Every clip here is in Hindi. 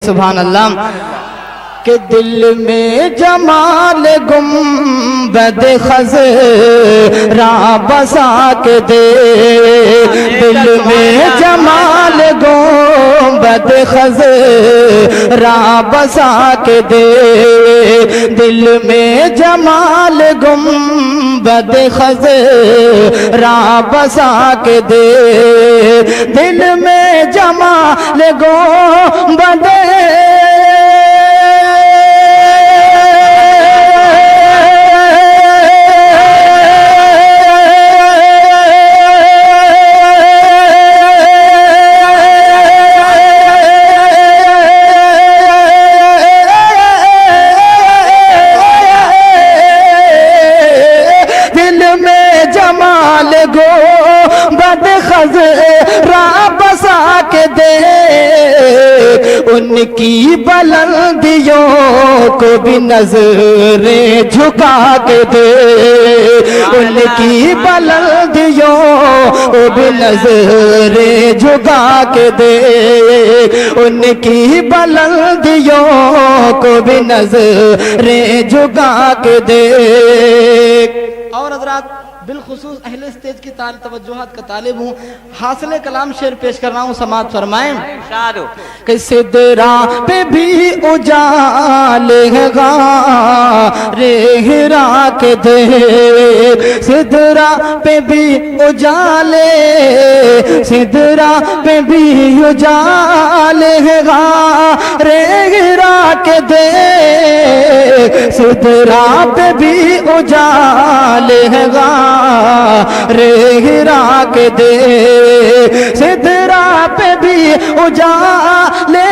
सुभान अल्लाह। के दिल में जमाल गुंबद खज़रा बसा के दे, दिल में जमाल गुंबद खज़रा बसा के दे, दिल में जमाल गुंबद खज़रा बसा के दे, दिल में जमाल गुंबद उनकी बुलंदियों को भी नजरें झुका के दे, उनकी बुलंदियों को भी नजरें झुका के दे, उनकी बुलंदियों को भी नजरें झुका के दे। और हज़रात बिलखुसूस अहले स्टेज की तवज्जुहात का तालिब हूँ, हासिल कलाम शेर पेश कर रहा हूँ, समात फरमाएं। कि सिदरा पे भी उजाले रे हिरा के दे, सिदरा पे भी उजाले, सिदरा पे भी उजाले रे हिरा के दे, सिदरा पे भी उजाले रे हिरा के दे, सिदरा पे भी उजाले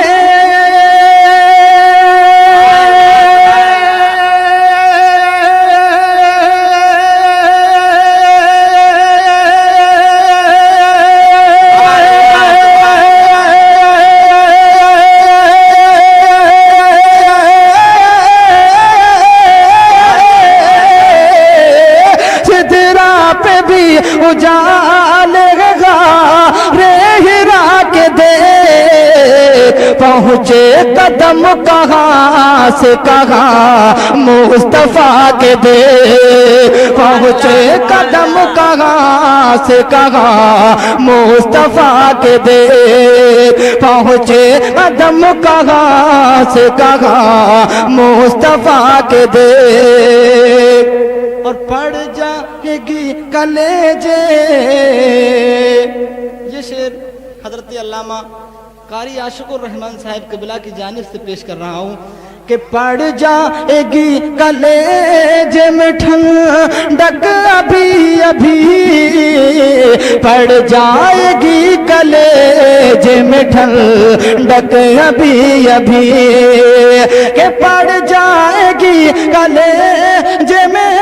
पहुँचे कदम कहाँ से कहाँ मुस्तफा के दे, पहुँचे कदम कहाँ से कहाँ मुस्तफा के दे, पहुँचे कदम कहाँ से कहाँ मुस्तफा के दे। और पड़ जाएगी कलेजे, ये शेर हजरत अल्लामा कारी आशिकुर रहमान साहब कबिला की जानिब से पेश कर रहा हूँ। कि पड़ जाएगी कलेजे में ठंडक अभी अभी, पड़ जाएगी कलेजे में ठंडक अभी अभी, कि पड़ जाएगी कलेजे में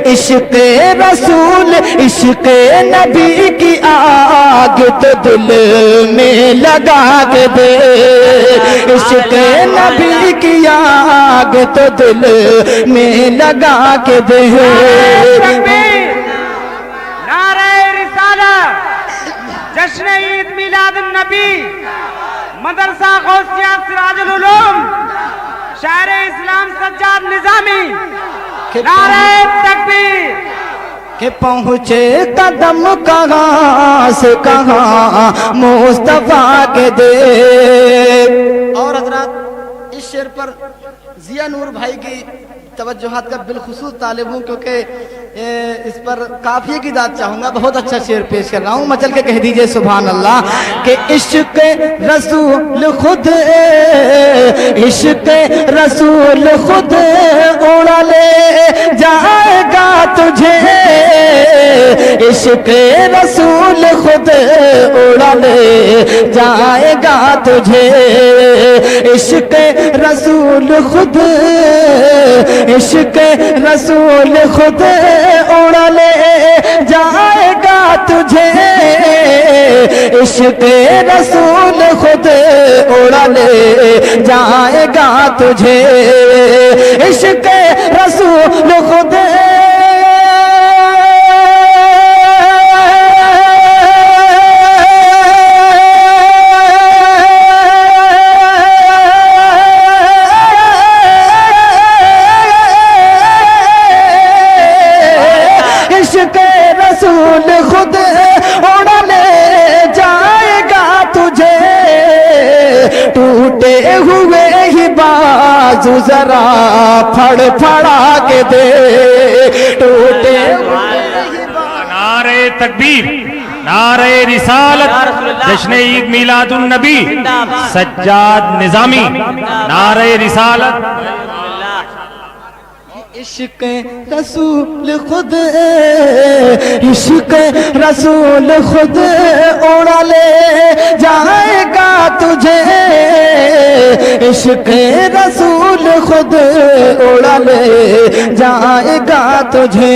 इश्क़ रसूल इश्क़ नबी की आग तो दिल में लगा के दे, इश्क़ नबी की आग तो दिल में लगा के दे। नारे रिसालत, जश्न ईद मिलाद नबी, मदरसा गौसिया सिराजुल उलूम, शायर इस्लाम सज्जाद निजामी, नारे तकबीर। के पहुँचे कदम कहाँ से कहाँ मुस्तफा के दे। और हजरात इस शेर पर जिया नूर भाई की तवज्जुहात का बिलखुसूस तालिब हूँ, क्योंकि इस पर काफिये की दाद चाहूंगा। बहुत अच्छा शेर पेश कर रहा हूँ, मचल के कह दीजिए सुभान अल्लाह। के इश्क़ रसूल खुद, इश्क़ रसूल खुद उड़ा ले जाएगा तुझे, इश्क रसूल खुद उड़ा ले जाएगा तुझे, इश्क रसूल खुद, इश्क रसूल खुद उड़ा ले जाएगा तुझे, इश्क रसूल खुद उड़ा ले जाएगा तुझे, इश्क रसूल खुद खुद उड़ा ले जाएगा तुझे, टूटे हुए ही बाजू जरा फड़फड़ा के दे, टूटे नारे तकबीर, नारे रिसालत, जश्न ईद मिलादुन नबी, सज्जाद निजामी, नारे रिसालत। इश्क रसूल खुद, इश्क रसूल खुद उड़ा ले जाएगा तुझे, इश्क रसूल खुद उड़ा ले जाएगा तुझे,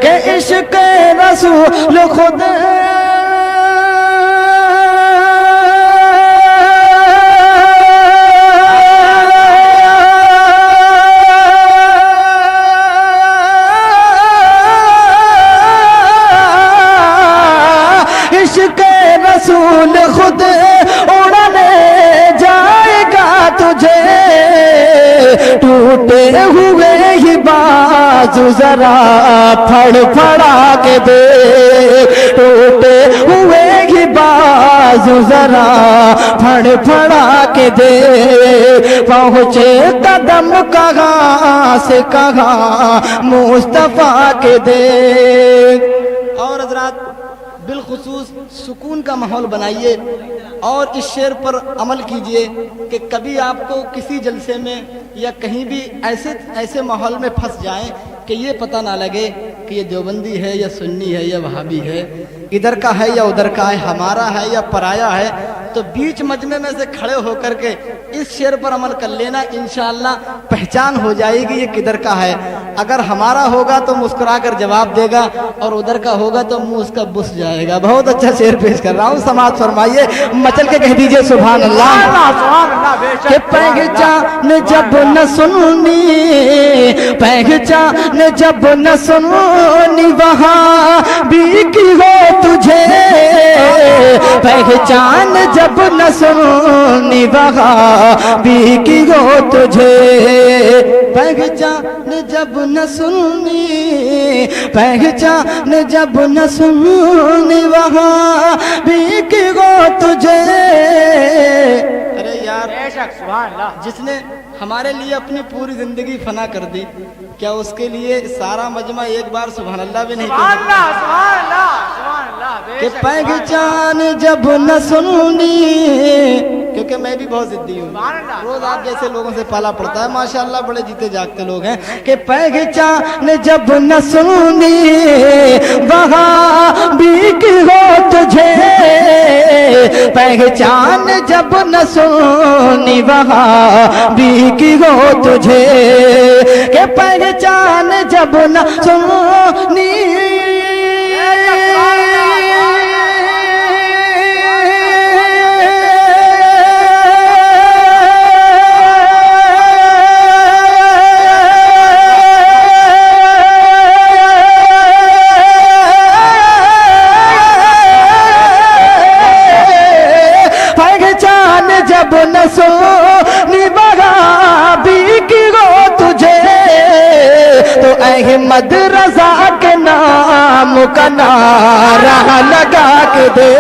के इश्क रसूल खुद रसूल खुद उड़ा ले जाएगा तुझे, टूटे हुए ही बाजू जरा फड़फड़ा के दे, टूटे हुए ही बाजू जरा फड़फड़ा के दे, पहुँचे कदम कहाँ से कहाँ मुस्तफा के दे। और हजरात बिलखुसूस सुकून का माहौल बनाइए और इस शेर पर अमल कीजिए कि कभी आपको किसी जलसे में या कहीं भी ऐसे माहौल में फंस जाएं कि ये पता ना लगे कि ये देवबंदी है या सुन्नी है या वहाबी है, इधर का है या उधर का है, हमारा है या पराया है, तो बीच मजमे में से खड़े होकर के इस शेर पर अमल कर लेना, इंशाअल्लाह पहचान हो जाएगी ये किधर का है। अगर हमारा होगा तो मुस्कुरा कर जवाब देगा और उधर का होगा तो मुंह उसका बुस जाएगा। बहुत अच्छा शेर पेश कर रहा हूँ, समाज फरमाइए, मचल के कह दीजिए सुभान अल्लाह। के पहचान जब न सुनी, पहचान जब न सुनी वहाँ भी की हो तुझे, पहचान जब न सुनी वहाँ भी की हो तुझे, पहचान जब न सुनी, पहचान जब न सुनी वहाँ भी की हो तुझे। अरे यार जिसने हमारे लिए अपनी पूरी जिंदगी फना कर दी, क्या उसके लिए सारा मजमा एक बार सुभान अल्लाह भी नहीं कह कि पहचान जब न सुनी, क्योंकि मैं भी बहुत जिद्दी हूँ, रोज आप जैसे लोगों से पाला पड़ता है, माशाअल्लाह बड़े जीते जागते लोग हैं, कि पहचान जब न सुनी वहाँ भी की हो तुझे, पहचान जब न सुनी वहाँ भी की हो तुझे, के पहचान जब न सुनी जब न सुनी वहाँ भी की हो तुझे, तो अहमद रजा के नाम का नारा लगा के दे,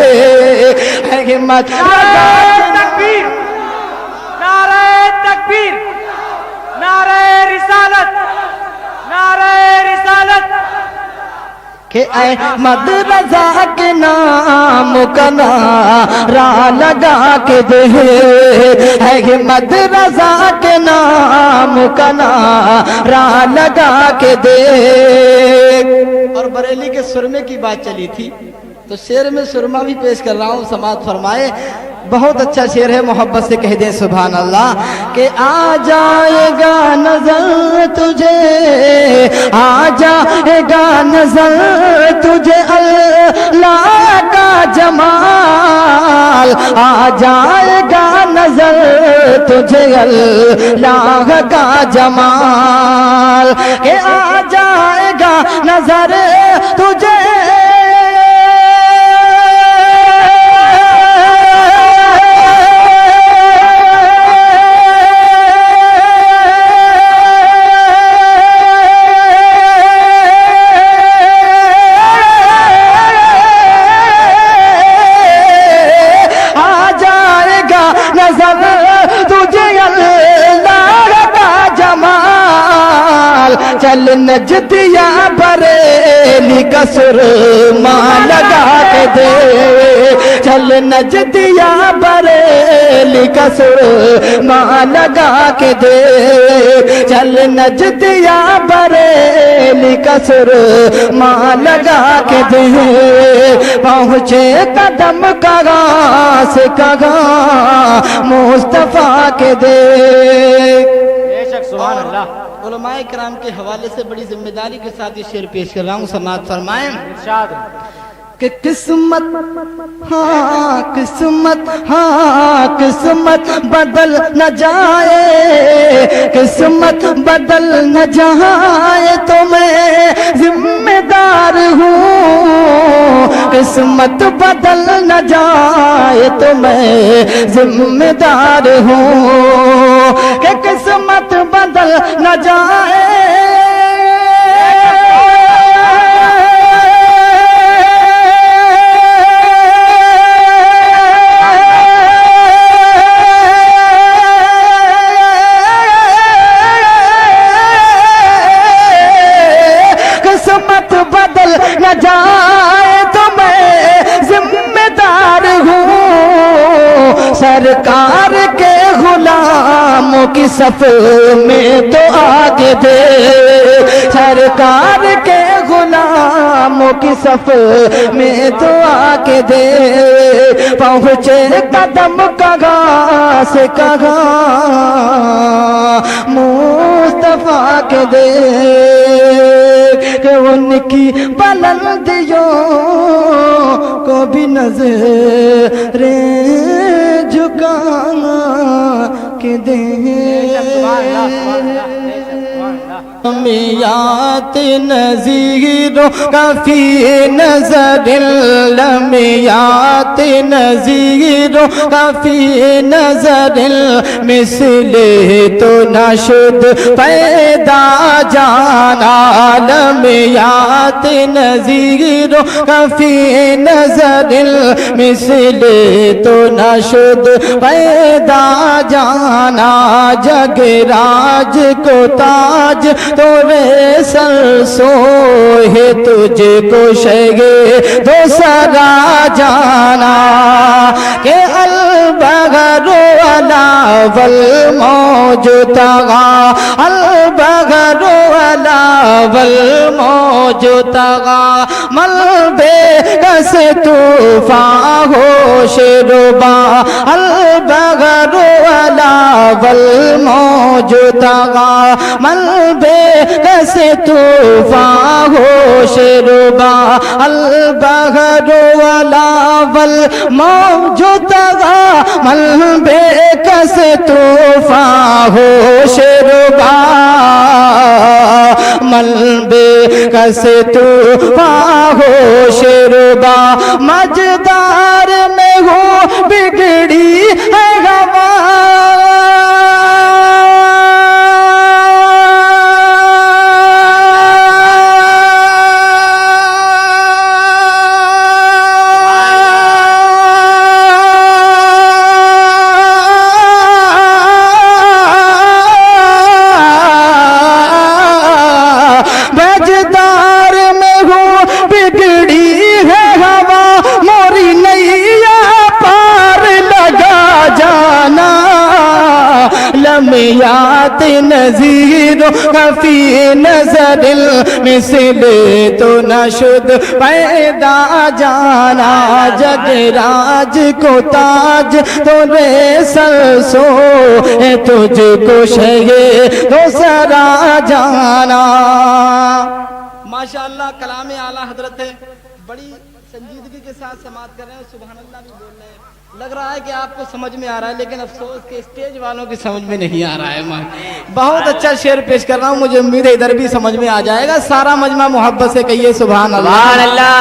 अहमद रजा। तकबीर, नारे तकबीर, नारे रिसालत, नारे रिसालत। कि अहमद रजा के नाम का नारा लगा के दे, अहमद रजा के नाम का नारा लगा के देख। और बरेली के सुरमे की बात चली थी तो शेर में सुरमा भी पेश कर रहा हूँ, समाज फरमाए। बहुत अच्छा शेर है, मोहब्बत से कह दें सुभान अल्लाह। कि आ जाएगा नजर तुझे, आ जाएगा नजर तुझे अल्लाह का जमाल, आ जाएगा नजर तुझे अल्लाह का जमाल। कि आ जाएगा नजर तुझे चल नजदिया बरेली का सुरमा लगा के दे, चल नजदिया बरेली का सुरमा लगा के दे, चल नजदिया बरेली का सुरमा लगा के दे। पहुँचे कदम कहाँ से कहाँ मुस्तफा के दे। बेशक सुभान अल्लाह। उलमाए किराम के हवाले से बड़ी जिम्मेदारी के साथ ये शेर पेश कर रहा हूँ, समाज फरमाएं। इरशाद कि किस्मत हाँ किस्मत, हाँ किस्मत बदल न जाए, किस्मत बदल न जाए तो मैं जिम्मेदार हूँ, किस्मत बदल न जाए तो मैं जिम्मेदार हूँ। कि किस्मत बदल न जाए न जाए तो मैं जिम्मेदार हूँ। सरकार के गुलामों की सफ में तो आगे दे, सरकार के गुलामों की सफ में तो आगे दे। पहुँचे कदम कहाँ से कहाँ मुस्तफा के दे। कि उनकी बुलंदियों को भी नजरें झुकाना के दे। लमियात नज़ीरो काफी नजरिल, लमियात नज़ीरो काफी नजरिल, मिसले तो नशुद पैदा जाना। लमियात नज़ीरो काफी नजरिल, मिसले तो नशुद पैदा जाना। जगराज को ताज तोरे सर सोहे, तुझको शगे दो सरा जाना। के अलबगरो अलावल मौजूदगा, अलबगरो अलावल मौजूदगा, मलबे कस तूफा हो शिरुबा, अलबगरो अलावल मौजूदगा, मलबे कैसे तूफा हो शिरुबा, अलबगरो अलावल मौजूदगा, मलबे कैसे तूफा हो शिरुबा, मलबे कैसे तूफा हो शिरुबा। मजदार में हो बिगड़ी है हवा, नज़ीर कफी नजरिल मिसले तो नशुद पैदा जाना जगराज को ताज तो रे सरसो तुझको शये तो सरा जाना। माशाअल्लाह कलाम आला हजरत है, बड़ी संजीदगी के साथ समात कर रहे हैं, सुभान अल्लाह भी बोल रहे हैं। लग रहा है कि आपको समझ में आ रहा है, लेकिन अफसोस के स्टेज वालों की समझ में नहीं आ रहा है। मैं बहुत अच्छा शेर पेश कर रहा हूँ, मुझे उम्मीद है इधर भी समझ में आ जाएगा। सारा मजमा मोहब्बत से कहिए सुभान अल्लाह।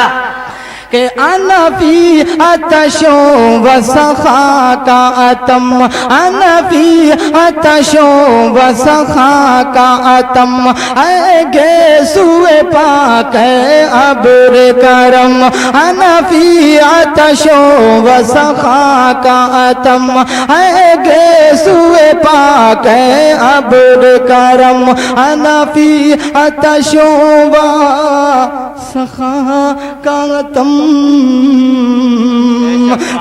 के अनफी अतशो व सखा का अतम, अनफी अतशो व सखा का अतम, ऐगे सुए पाक अब्र करम, अनफी अतशो व सखा का अतम, ऐगे सुए पाक अब्र करम, अनफी अतशो व सखा का अतम,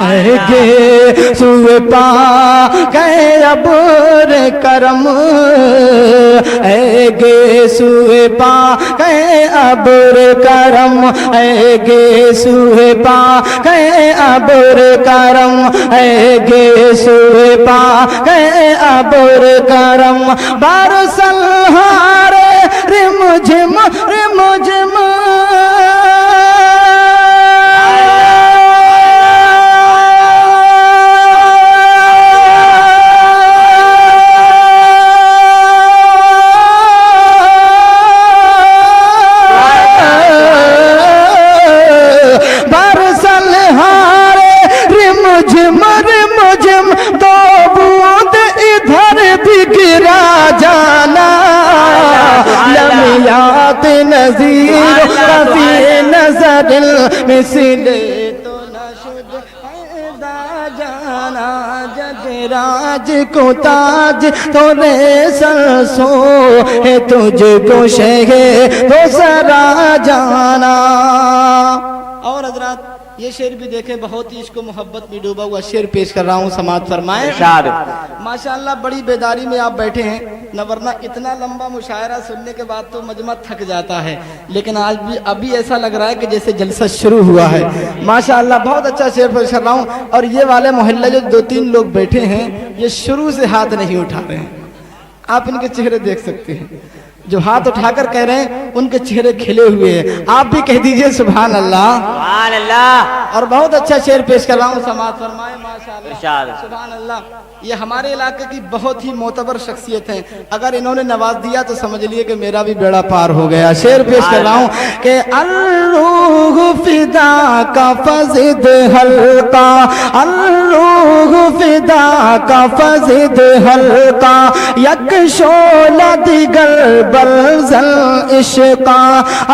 ऐगे सुए पा गए अब्र करम, ऐगे सुए पा गए अब्र करम, ऐगे सुए पा गए अब्र करम, ऐगे सुए पा गए अब्र करम, बरसल हारे रिमझिम रिमझिम, नज़ीर कफी नजरिल मिसले तो नशुद पैदा जाना जगराज को ताज तो रे सरसो है तुझको शहे तो सरा जाना। और हजरात ये शेर भी देखें, बहुत ही इसको मोहब्बत में डूबा हुआ शेर पेश कर रहा हूँ, समात फरमाए। माशाअल्लाह बड़ी बेदारी में आप बैठे हैं, न वरना इतना लंबा मुशायरा सुनने के बाद तो मजमा थक जाता है, लेकिन आज भी अभी ऐसा लग रहा है कि जैसे जलसा शुरू हुआ है। माशाअल्लाह बहुत अच्छा शेर पेश कर रहा हूँ। और ये वाले मोहल्ले जो 2-3 लोग बैठे हैं, ये शुरू से हाथ नहीं उठा रहे हैं, आप इनके चेहरे देख सकते हैं। जो हाथ उठाकर कह रहे हैं उनके चेहरे खिले हुए हैं, आप भी कह दीजिए सुभान अल्लाह, सुभान अल्लाह। और बहुत अच्छा शेर पेश कर रहा हूँ, समात फरमाए माशाअल्लाह, सुभान अल्लाह। ये हमारे इलाके की बहुत ही मोतबर शख्सियत है, अगर इन्होंने नवाज दिया तो समझ लिए कि मेरा भी बेड़ा पार हो गया। शेर पेश कर रहा हूँ कि अर्रूह फिदा का फज़िद हल्का, अर्रूह फिदा का फज़िद हल्का, यक शोला दिगर बलज़ल इश्क़ा,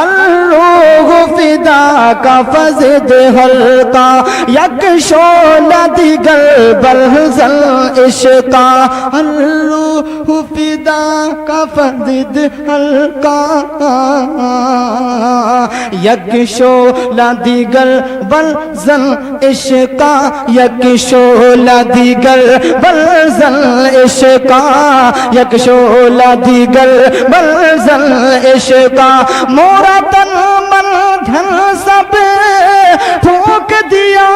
अर्रूह फिदा का फज़िद हल्का, यक शोला दिगर बलज़ल इश्क़ा, अर्रूह फिदा का फज़िद हल्का, यक शोला दिगर बलज़ल इश्क़ा, यक शोला दिगर बलज़ल इश्क़ा, यक शोला दिगर बलज़ल इश्क़ा, मोरा तन मन धन सब फूंक दिया,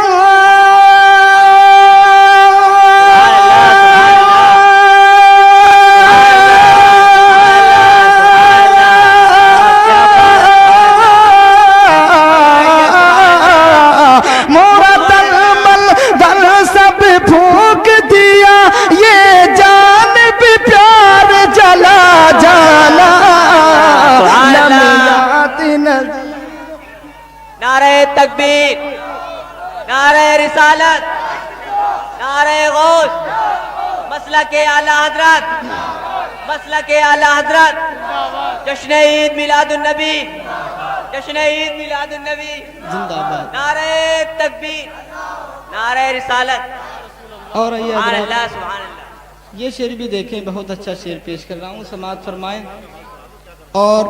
मोरा तन मन धन सब फूंक दिया, ये जान भी प्यार जला जाना। नारे तकबीर, नारे रिसालत, नारे गौस, मसला के आला हजरत, मसला के आला हजरत, जश्न ईद मिलादुन नबी, जश्न ईद मिलादुन नबी जिंदाबाद, नारे तकबीर, नारे रिसालत। और ये सुभान अल्लाह, सुभान अल्लाह। ये शेर भी देखें, बहुत अच्छा शेर पेश कर रहा हूँ, समात फरमाएं। और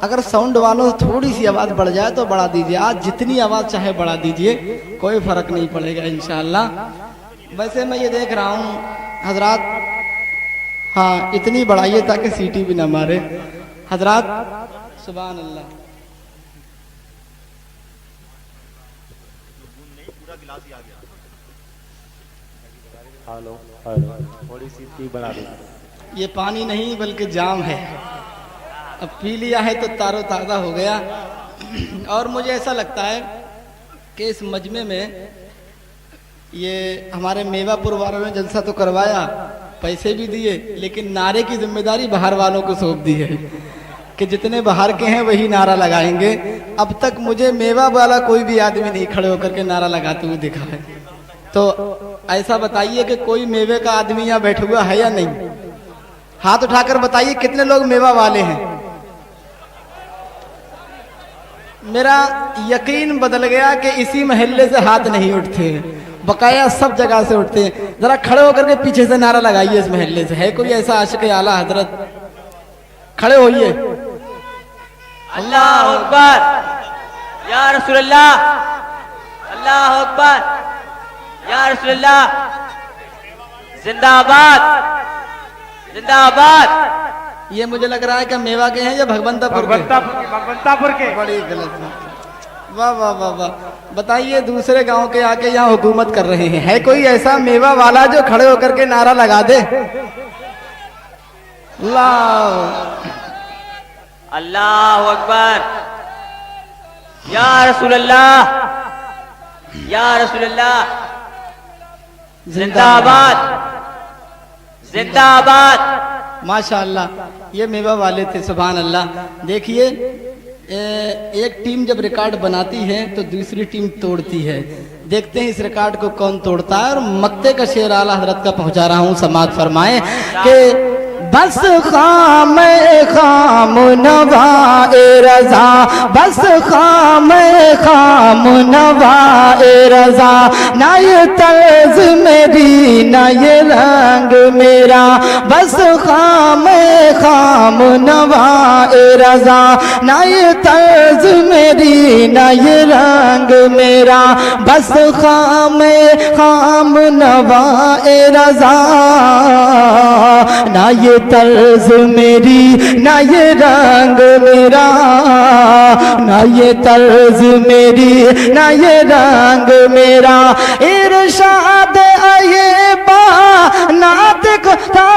अगर साउंड वालों से थोड़ी सी आवाज़ बढ़ जाए तो बढ़ा दीजिए, आज जितनी आवाज़ चाहे बढ़ा दीजिए, कोई फ़र्क नहीं पड़ेगा इंशाअल्लाह। वैसे मैं ये देख रहा हूँ हजरात, हाँ इतनी बढ़ाइए ताकि सीटी भी ना मारे हजरात। सुभान अल्लाह। थोड़ी सी ती बढ़ा दो। ये पानी नहीं बल्कि जाम है, अब पी लिया है तो तारो ताज़ा हो गया। और मुझे ऐसा लगता है कि इस मजमे में ये हमारे मेवापुर वालों ने जलसा तो करवाया, पैसे भी दिए, लेकिन नारे की जिम्मेदारी बाहर वालों को सौंप दी है कि जितने बाहर के हैं वही नारा लगाएंगे। अब तक मुझे मेवा वाला कोई भी आदमी नहीं खड़े होकर के नारा लगाते हुए दिखा है। तो ऐसा बताइए कि कोई मेवे का आदमी यहाँ बैठा हुआ है या नहीं? हाथ उठाकर बताइए कितने लोग मेवा वाले हैं। मेरा यकीन बदल गया कि इसी महल्ले से हाथ नहीं उठते, बकाया सब जगह से उठते हैं। जरा खड़े होकर के पीछे से नारा लगाइए इस महल्ले से। है कोई ऐसा आशिक आला हजरत? खड़े होइए। अल्लाह अकबर या रसूलल्लाह, अल्लाह अकबर या रसूलल्लाह, जिंदाबाद जिंदाबाद। ये मुझे लग रहा है कि मेवा के हैं या भगवंतापुर के? भगवंतापुर के। बड़ी गलत है। वाह वाह वाह वाह। बताइए दूसरे गांव के आके यहाँ हुकूमत कर रहे हैं। है कोई ऐसा मेवा वाला जो खड़े होकर के नारा लगा दे? अल्लाह अकबर या रसूलल्लाह, या रसूलल्लाह, जिंदाबाद जिंदाबाद। माशाअल्लाह, ये मेवा वाले थे। सुभान अल्लाह। देखिए एक टीम जब रिकॉर्ड बनाती है तो दूसरी टीम तोड़ती है। देखते हैं इस रिकॉर्ड को कौन तोड़ता है। और मक्ते का शेर आला हजरत का पहुंचा रहा हूं, समाअत फरमाएं कि बस खाम खाम नवाए रजा, बस खाम खाम नवाए रजा, ना ये तर्ज मेरी ना ये रंग मेरा, बस खाम खाम नवाए रजा, ना ये तर्ज मेरी ना ये रंग मेरा, बस खाम खाम नवाए रजा, ना ये तर्ज मेरी ना ये रंग मेरा, ना ये तर्ज मेरी ना ये रंग मेरा, इरशाद आये बा नातिक था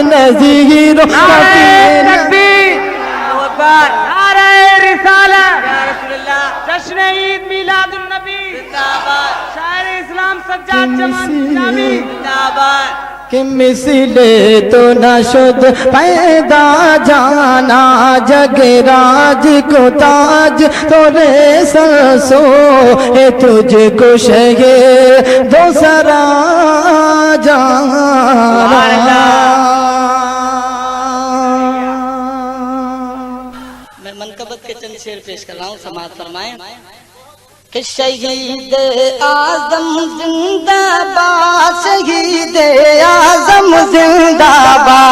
नज़ीर जश्न ईद मिलादुन नबी जिंदाबाद, शायर इस्लाम सज्जाद जमानी जिंदाबाद। कि मिसले तो न शुद पैदा जाना, जगराज को ताज तोरे सरसो है, तुझको शगे दो सरा जाना। मैं मनकबत के चंद शेर पेश कर रहा हूँ, समाअत फरमाएं कि शहीद आजम जिंदाबाद, शहीद आजम जिंदाबाद।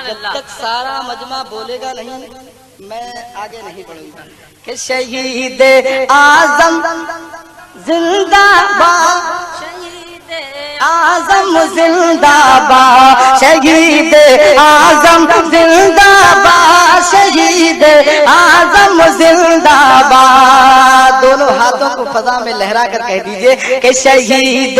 जब तक सारा मजमा बोलेगा नहीं मैं आगे नहीं बढ़ूंगा। कि शहीद आजम जिंदाबाद, आजम जिंदाबाद, शहीद आजम जिंदाबाद, शहीद आजम जिंदाबाद। दोनों हाथों को फजा में लहरा कर कह दीजिए कि शहीद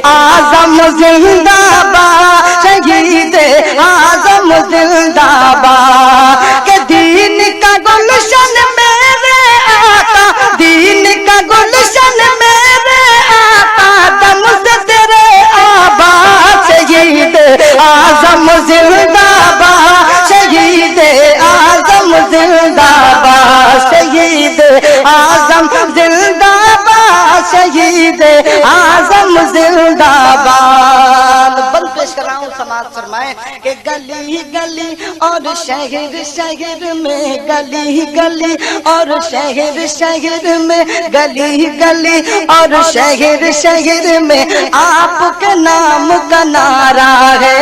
आजम जिंदाबाद, शहीद आजम जिंदाबाद। के दीन का गुलशन मेरे आका, दीन का गुलशन मेरे आका, दम से तेरे आबाद, शहीद आजम जिंदाबाद, शहीद आजम जिंदाबाद, शहीद आजम जिंदाबाद, शहीद आजम जिंदाबाद। बंद पेश कर रहा हूँ, समाज फरमाए कि गली गली और शहर शहर में, गली गली और शहर शहर में, गली गली और शहर शहर में आपके नाम का नारा है।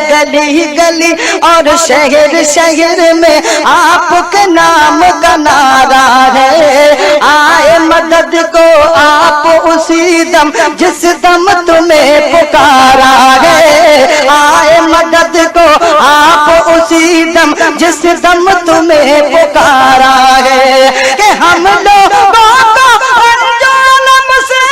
गली गली और शहर शहर में आपके नाम का नारा है। आए मदद को आप उसी दम जिस दम तुम्हें पुकारा है। आए मदद को आप उसी दम जिस दम तुम्हें पुकारा है। कि हम लोगों को अंजुम से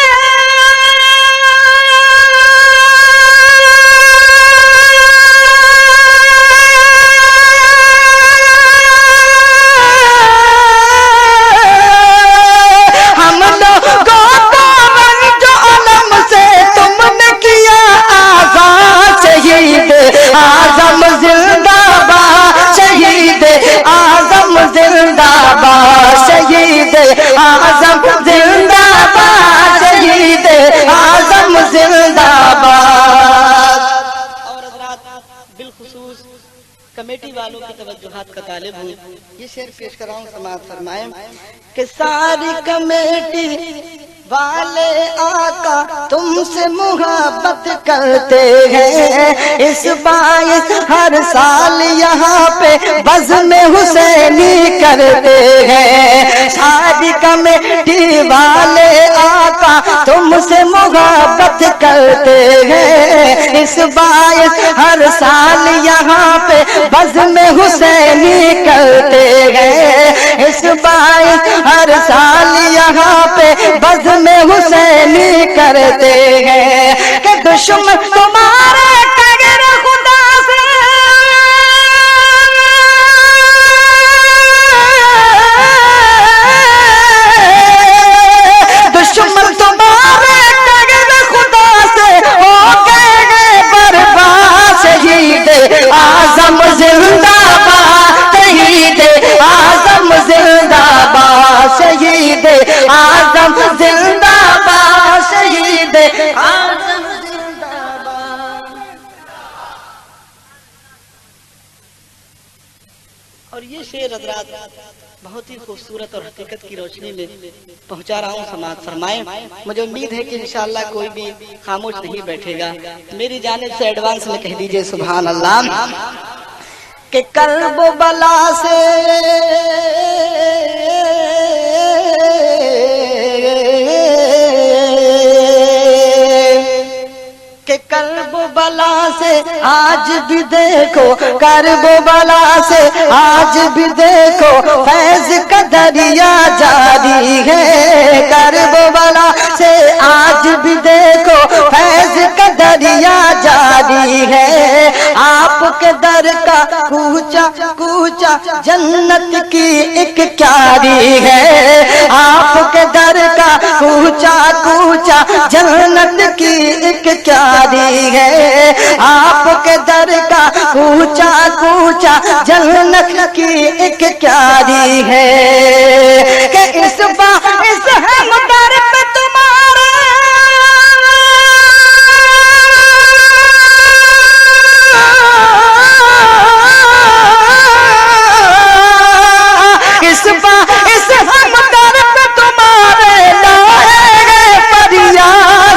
आजम जिंदाबाद, शहीद आजम जिंदाबाद, शहीद आजम जिंदाबाद, शहीद आजम जिंदाबाद। और हज़रात बिलखुसूस कमेटी वालों की तवज्जुहात का तालिब हूँ, ये शेर पेश कर रहा हूँ, समाअत फरमाएं कि सारी कमेटी वाले आका तुमसे मुहब्बत करते हैं। इस बाइस हर साल यहाँ पे बज़्म हुसैनी करते हैं। सारी कमेटी वाले आका तुमसे मुहब्बत करते हैं। इस बाइस हर साल यहाँ पे बज़्म हुसैनी करते हैं। इस बाइस हर साल यहाँ पे बज़्म में हुसैनी करते हैं। कि दुश्मन तुम्हारे टगर खुदा से, दुश्मन तुम्हारे टगर खुदा से हो गए बर्बाद। शहीद आजम जिंदाबाद, शहीद आजम जिंदाबाद, शहीद आजम जिंदाबाद, शहीद आजम जिंदाबाद। और ये शेर हज़रात बहुत ही खूबसूरत और हकीकत की रोशनी में पहुंचा रहा हूँ, समाअत फरमाएं। मुझे उम्मीद है कि इंशाअल्लाह कोई भी खामोश नहीं बैठेगा। मेरी जानिब से एडवांस में कह दीजिए सुभान अल्लाह। कि कर्ब बला से के कर्ब बला से आज भी देखो, कर्ब बला से आज भी देखो फैज का दरिया जारी है। कर्ब बला से आज भी देखो फैज का दरिया जारी है। आपके दर का कूचा कूचा जन्नत की एक क्यारी है। आपके दर का कूचा कूचा जन्नत की एक क्यारी है। आपके दर का कूचा कूचा जन्नत की एक क्यारी है। कि इस दर पे तुम्हारे इस दर पे तुम्हारे लाए गए परिया।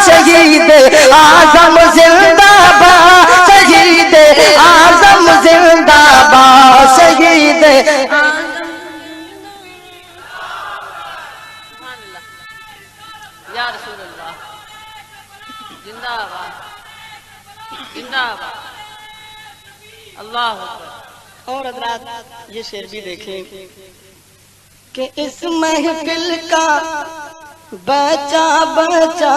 शहीद आजम जिंदाबाद, शहीद आजम जिंदाबाद, शहीद या रसूल अल्लाह जिंदाबाद, जिंदाबाद, अल्लाह अकबर। और हज़रात ये शेर भी देखें कि इस महफिल का बचा बचा,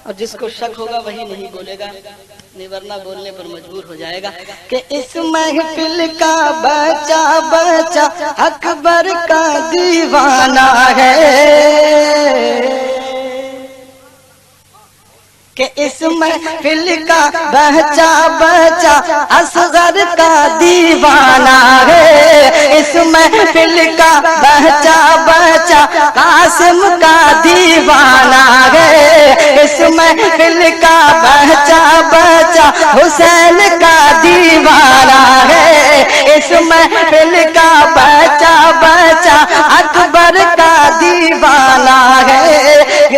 और जिसको शक होगा वही नहीं बोलेगा, नहीं वरना बोलने पर मजबूर हो जाएगा। कि इस महफिल का बचा बचा अकबर का दीवाना है। कि इस महफिल का बच्चा बच्चा असगर का दीवाना है। इस महफिल का बच्चा बच्चा कासिम का दीवाना है। इस महफिल का बच्चा बच्चा हुसैन का दीवाना है। इस महफिल का बच्चा बच्चा अकबर का दीवाना है।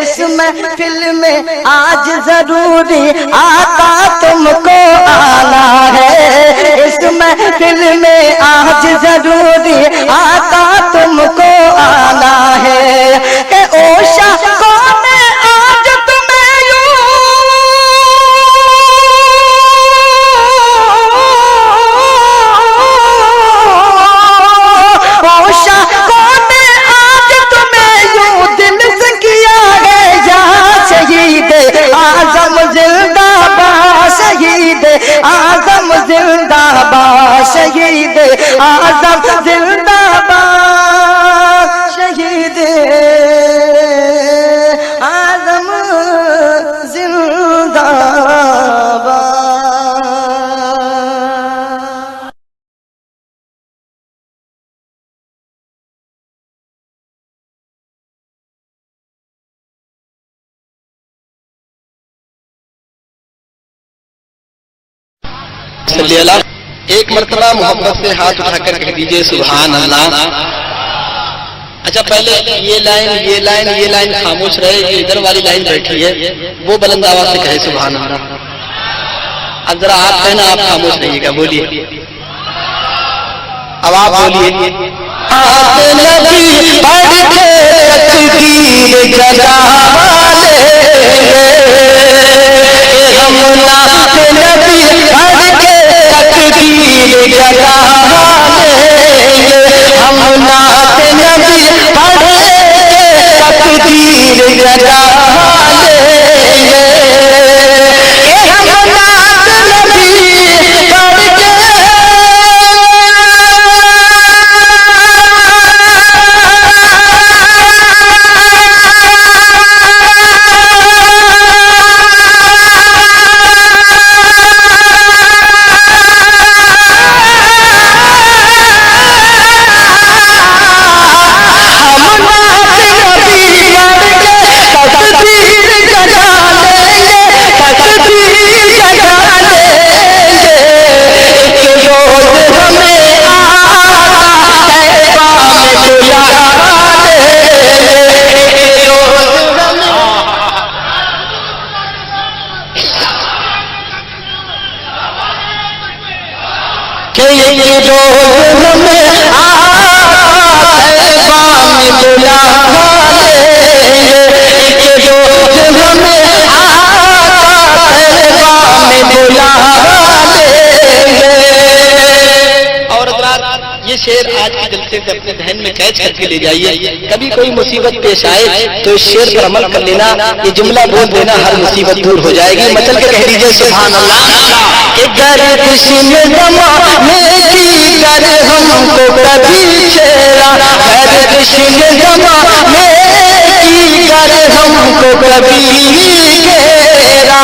इस महफिल में आज जरूरी आका तुमको आना है। इस महफिल में आज जरूरी आका तुमको आना है। कि ओशा कौन आज तुम्हें यूं ओशा कौन आज तुम्हें यूं दिल से किया गया। शहीद आजम जिंदाबाद, शहीद आजम जिंदाबाद, शहीद आजम जिंदाबाद, शहीद आजम जिंदाबाद। एक मर्तबा मोहब्बत से हाथ उठाकर कह दीजिए सुभान अल्लाह। अच्छा पहले ये लाइन खामोश रहे, जो इधर वाली लाइन बैठी है वो बुलंद आवाज से कहे सुभान अल्लाह। अब जरा आप कहना, आप खामोश रहिएगा, बोलिए, अब आप बोलिए। ये शेर आज के जलसे से अपने जहन में कैच करके ले जाइए। कभी कोई मुसीबत पेश आए तो इस शेर पर अमल कर लेना, ये जुमला बोल देना, हर मुसीबत दूर हो जाएगी। मचल के कह दीजिए सुभान अल्लाह। कि गर्दिश में ज़माने की कर हमको कभी छेड़ा, गर्दिश में ज़माने की कर हमको कभी घेरा।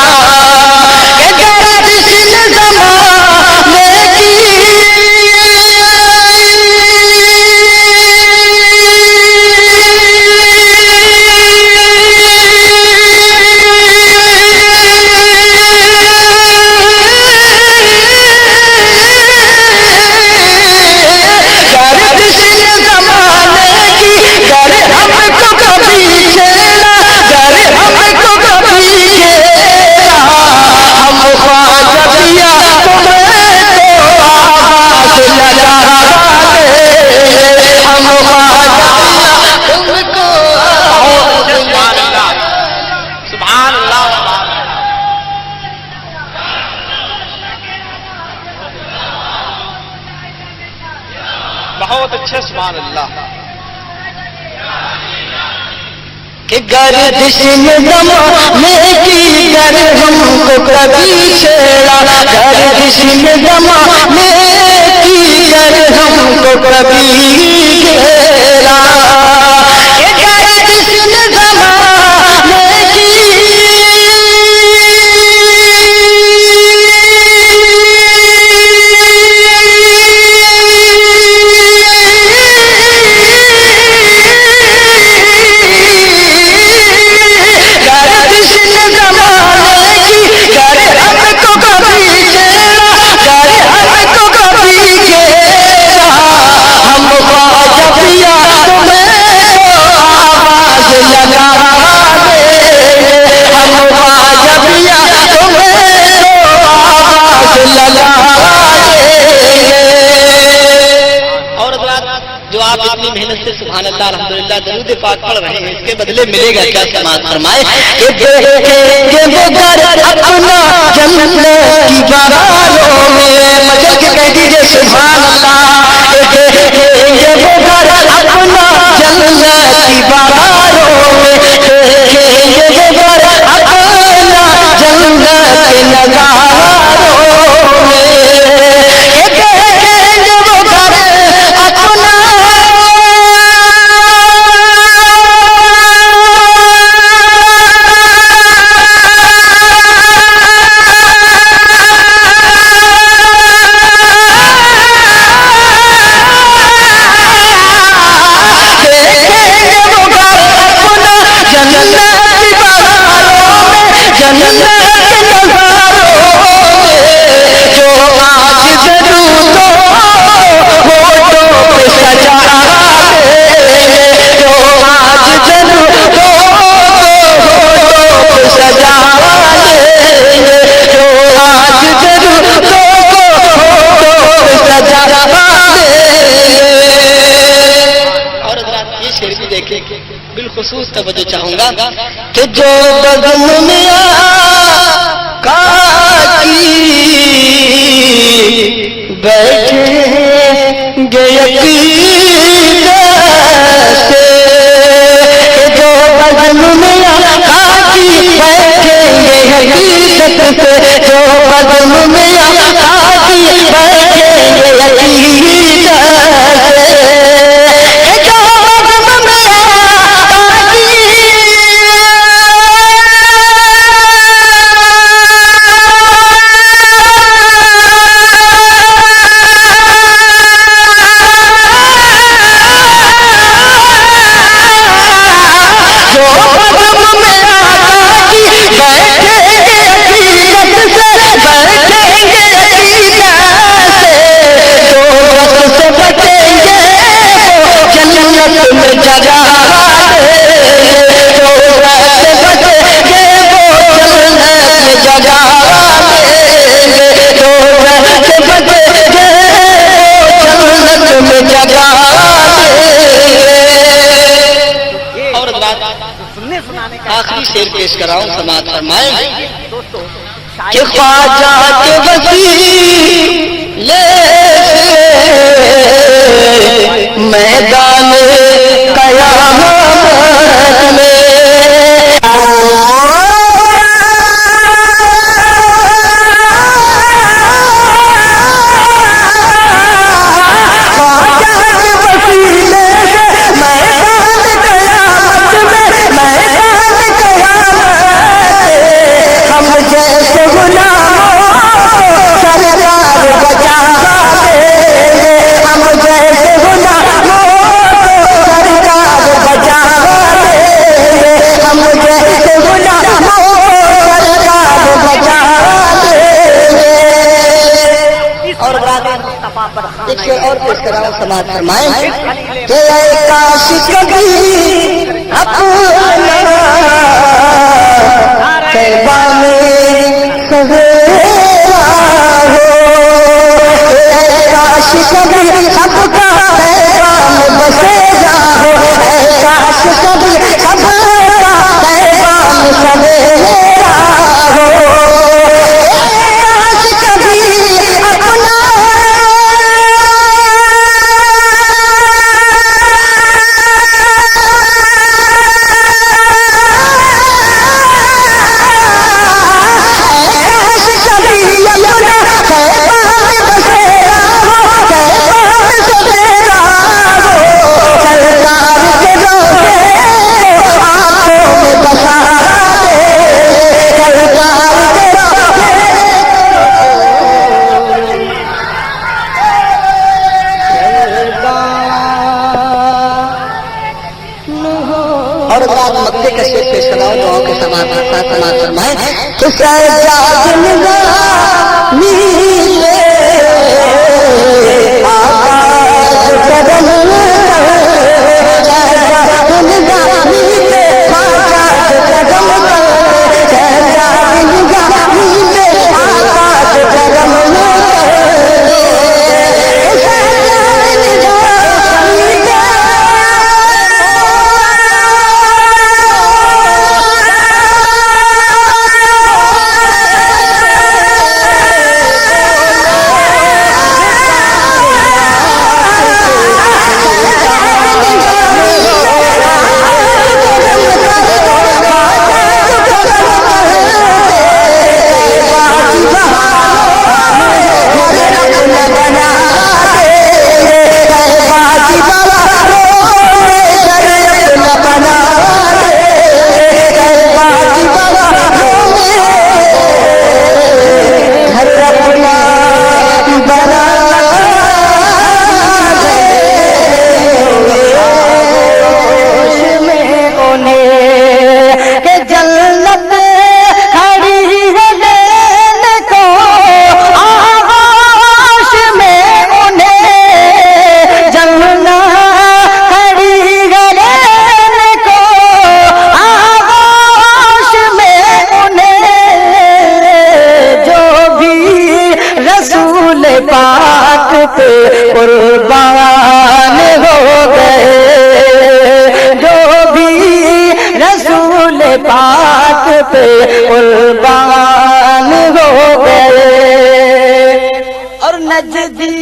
बहुत अच्छे सुभान अल्लाह। कि गर्दिश में ज़माने की कर हमको कभी छेड़ा, गर्दिश में ज़माने की कर हमको कभी घेरा। कि गर्दिश में ज़माने की अपनी मेहनत से सुभान अल्लाह अल्हम्दुलिल्लाह दरूद पाक पढ़ रहे हैं, इसके बदले मिलेगा क्या? समाज फरमाए कि देखेंगे वो घर अपना जन्नत की बहारों में, मचल के कह दीजिए सुभान अल्लाह। देखेंगे वो घर अपना जन्नत की बहारों में, देखेंगे वो घर अपना जन्नत के नजारों में, देखेंगे वो घर अपना बिलखुसूस तवज्जो चाहूंगा कि जो बदन में काकी बैठेंगे यकीन से, जो बदन में काकी बैठेंगे हकीकत से, जो बदन में काकी बैठेंगे यकीन से, आखिरी शेर पेश कराऊं, समाज फरमाए कि ख्वाजा के वसीले मैदान कयामत में एक शेर और पेश कराओ, समाज फरमाए कि काश कभी अपना कहवा में सवेरा हो, काश कभी सबका पैगाम बसेरा हो, काश कभी सबका पैगाम सवेरा हो, काश कभी अपना मक्के का शेर पेश कराओ, दुआओं के समाज फरमाए कि सजाद निगामी ले आकाश कदम सजाद निगामी ले आकाश कदम सजाद निगामी ले आकाश कदम सजाद निगामी ले रसूल पाक पे कुर्बान हो गए, जो भी रसूल पाक पे कुर्बान हो गए। और नजदी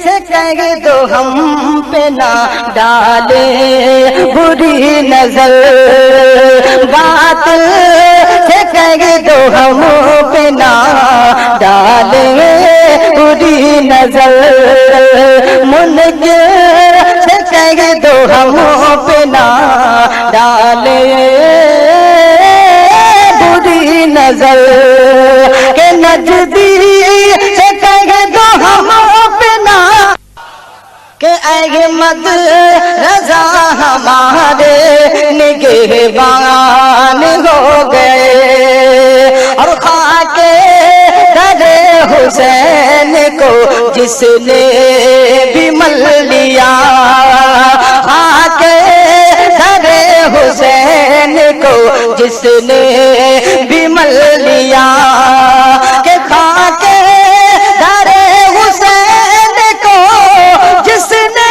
से कह दो हम पे ना डाले बुरी नजर, बातिल से कह दो हम पे ना डाले बुरी नजर, मुनकिर से कह दो हम पे ना डाले बुरी नजर, के नजदी से कह दो हम पे ना, के अहमद रजा हमारे निगहबान हो गए। और खाके दरे हुसैन को जिसने भी मल लिया, खाके दरे हुसैन को जिसने भी मल लिया, के खाके दरे हुसैन को जिसने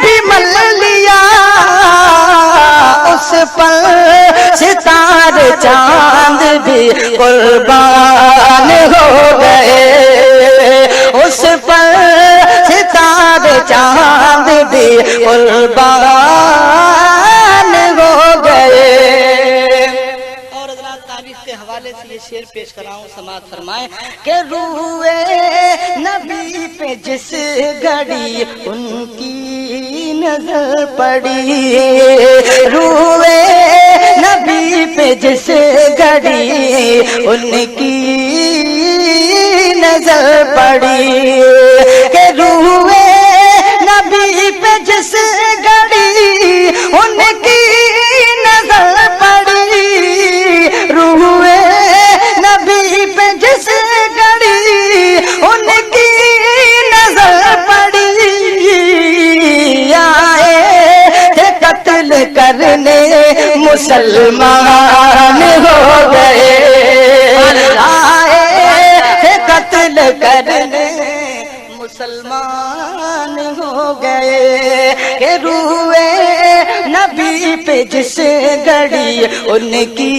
भी मल लिया, उस पर सितारे चांद भी कुर्बान हो गए, उस पर सितारे चांद भी कुर्बान हो गए। और हज़रात तारीख के हवाले से ये शेर पेश कराऊं, समाअत फरमाएं कि रूए नबी पे जिस घड़ी उनकी नजर पड़ी, रूए नबी पे जिस घड़ी उनकी नजर पड़ी, के रूए नबी पे जिस घड़ी उनकी नजर पड़ी, रूए नबी पे जिस घड़ी उनकी नजर पड़ी, आए थे कत्ल करने मुसलमान हो गए, आए थे कत्ल करने मुसलमान हो गए, के रूए नबी पे जिस घड़ी उनकी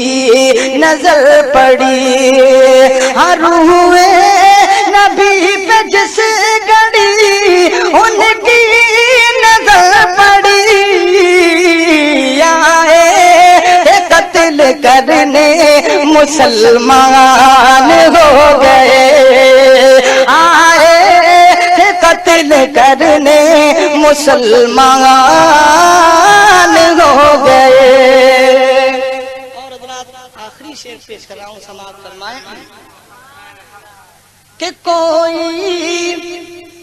नजर पड़ी, हाँ रूए नबी पे जिस घड़ी उनकी नजर पड़ी, आए थे कत्ल करने मुसलमान हो गए, आए थे कत्ल करने मुसलमान हो गए। और हज़रात आखिरी शेर पेश कर रहा हूं, समाअत फरमाएं कि कोई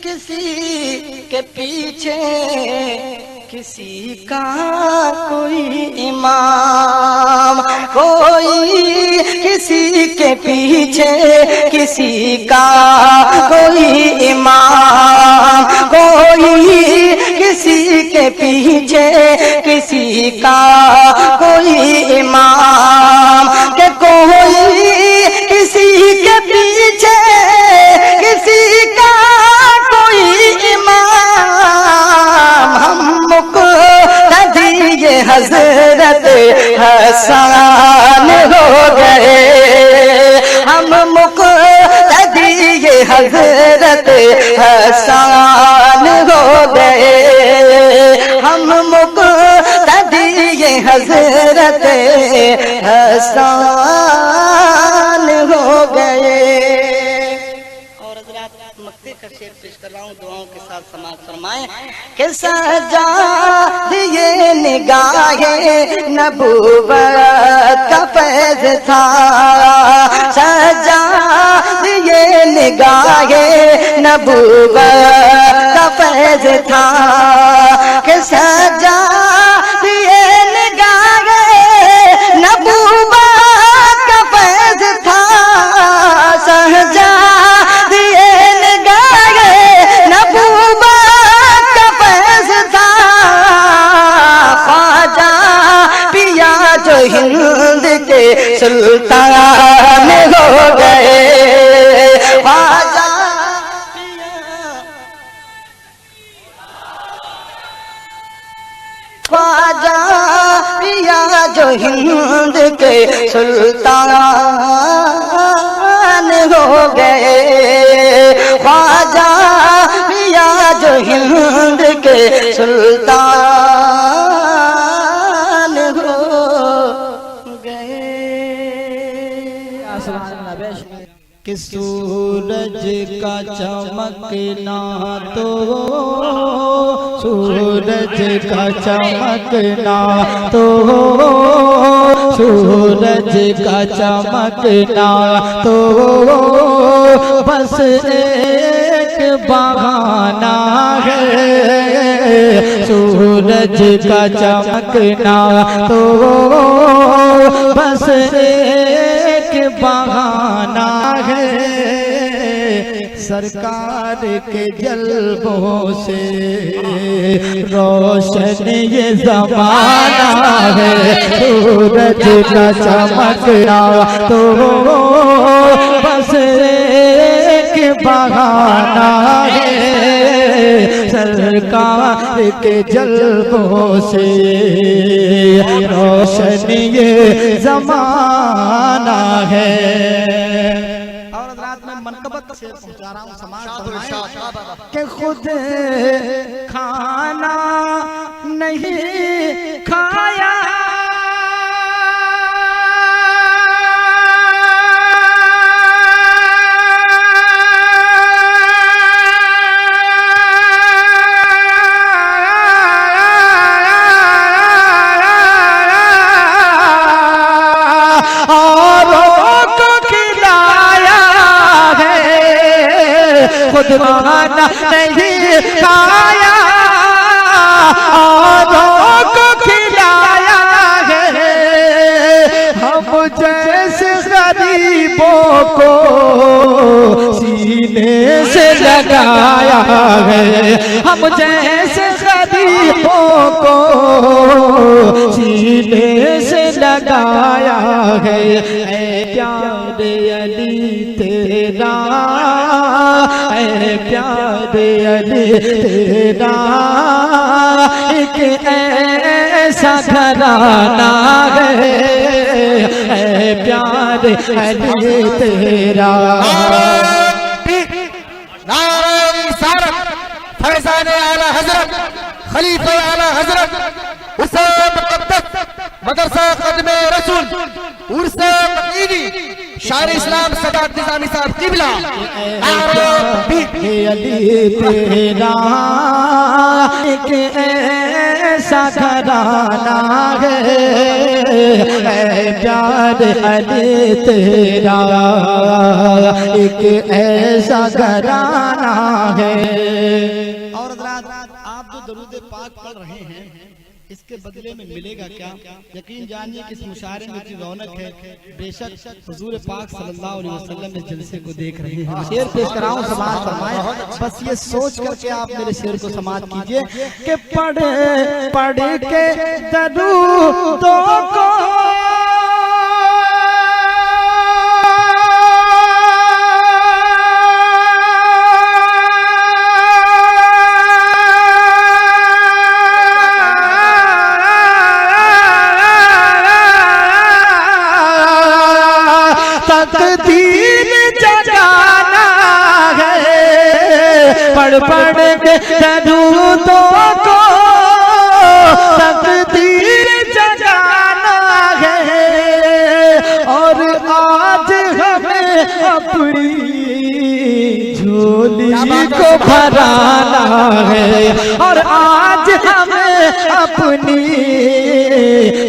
किसी के पीछे किसी का कोई इमाम, कोई किसी के पीछे किसी का कोई इमाम, कोई किसी के पीछे किसी का कोई इमाम, के कोई किसी के पीछे किसी का कोई इमाम, हम मुक़्तदी ये हज़रत हसन हो गए, हम मुक़्तदी ये हज़रत हसन हो गए, हम मुक़्तदी ये हज़रत हसन हो गए। और हज़रात मक्ते का शेर पेश कर रहा हूँ, दुआओं के साथ समाअत फरमाएं कि सजा दिए निगाहे नबूवत का फैज़ था, सजा दिए निगाहे नबूवत का फैज़ था, कि सजा दिए निगाहे नबूवत का फैज़ था, सजा दिए निगाहे नबूवत का फैज़ था, ख्वाजा पिया जो हिंद के सुल्तान हो गए, ख्वाजा जो हिंद के सुल्तान हो गए, ख्वाजा मियां जो हिंद के सुल्तान हो गए। कि सूरज का चमकना तो, सूरज का चमकना तो, सूरज का चमकना तो बस एक बहाना है। सूरज का चमकना तो बस एक बहाना है। सरकार के जल्बों से रोशन ये ज़माना है। सूरज का चमकना तो बस एक बहाना है। सरकार के जल्बों से रोशन ये ज़माना है। और रात में मनकबत से पहुंचा रहा हूँ समाज के खुद खाना नहीं खाया, खुद खाना नहीं खाया, औरों को खिलाया है। हम जैसे गरीबों को सीने से लगाया है। हम जैसे गरीबों को सीने से लगाया है। ऐ प्यारे अली तेरा, ऐ प्यारे अली तेरा एक ऐसा घराना है। ऐ प्यारे अली तेरा। फैज़ान आला हजरत, खलीफा आला हजरत, हुसैन मुक़द्दस मदरसा क़दमे रसूल, उर्से मदीनी, शायर इस्लाम सदात निज़ामी साहब क़िबला। अली तेरा एक ऐसा घराना है। ऐ प्यारे अली तेरा एक ऐसा घराना है। और आप जो दरूद पाक पढ़ रहे हैं इसके बदले में मिलेगा क्या? यकीन जानिए कि इस मुशायरे में जो रौनक है, बेशक हुजूर पाक सल्लल्लाहु अलैहि वसल्लम इस जलसे को देख रहे हैं। शेर पेश कराऊं, समाज फरमाए। बस ये सोच करके आप मेरे शेर को समाज कीजिए कि पढ़ पढ़ के दरूदों को तकदीर जगाना है। पढ़ पढ़ के दरूदों को तकदीर जगाना है। और आज हमें अपनी झोली को भराना है। और आज हमें अपनी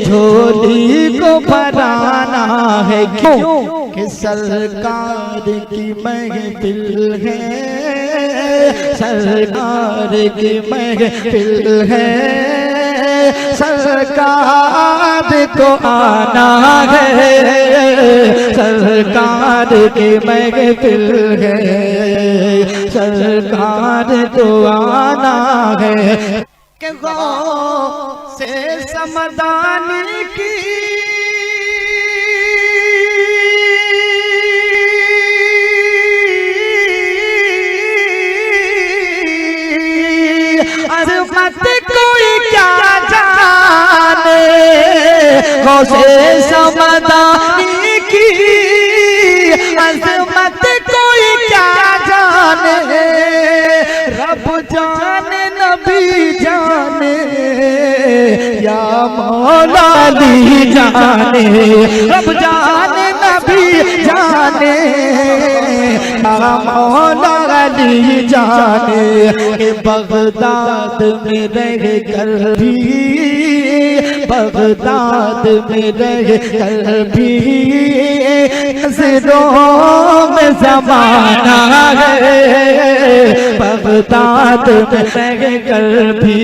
झोली को भराना है। क्यों? कि सरकार की महफिल है, सरकार की महफिल है। सरकार को आना है, सरकार की महफिल है। सरकार को आना है। कि गौं से समदानी की अज़मत कोई क्या जाने, गौसे समदानी की अजमत कोई क्या जाने, रब जाने नबी जाने या मौला अली जाने, रब जाने नबी जाने या मौला अली जाने। कि बगदाद में रह कर भी, बगदाद में रह कर भी नजरों में ज़माना है, बगदाद में रह कर भी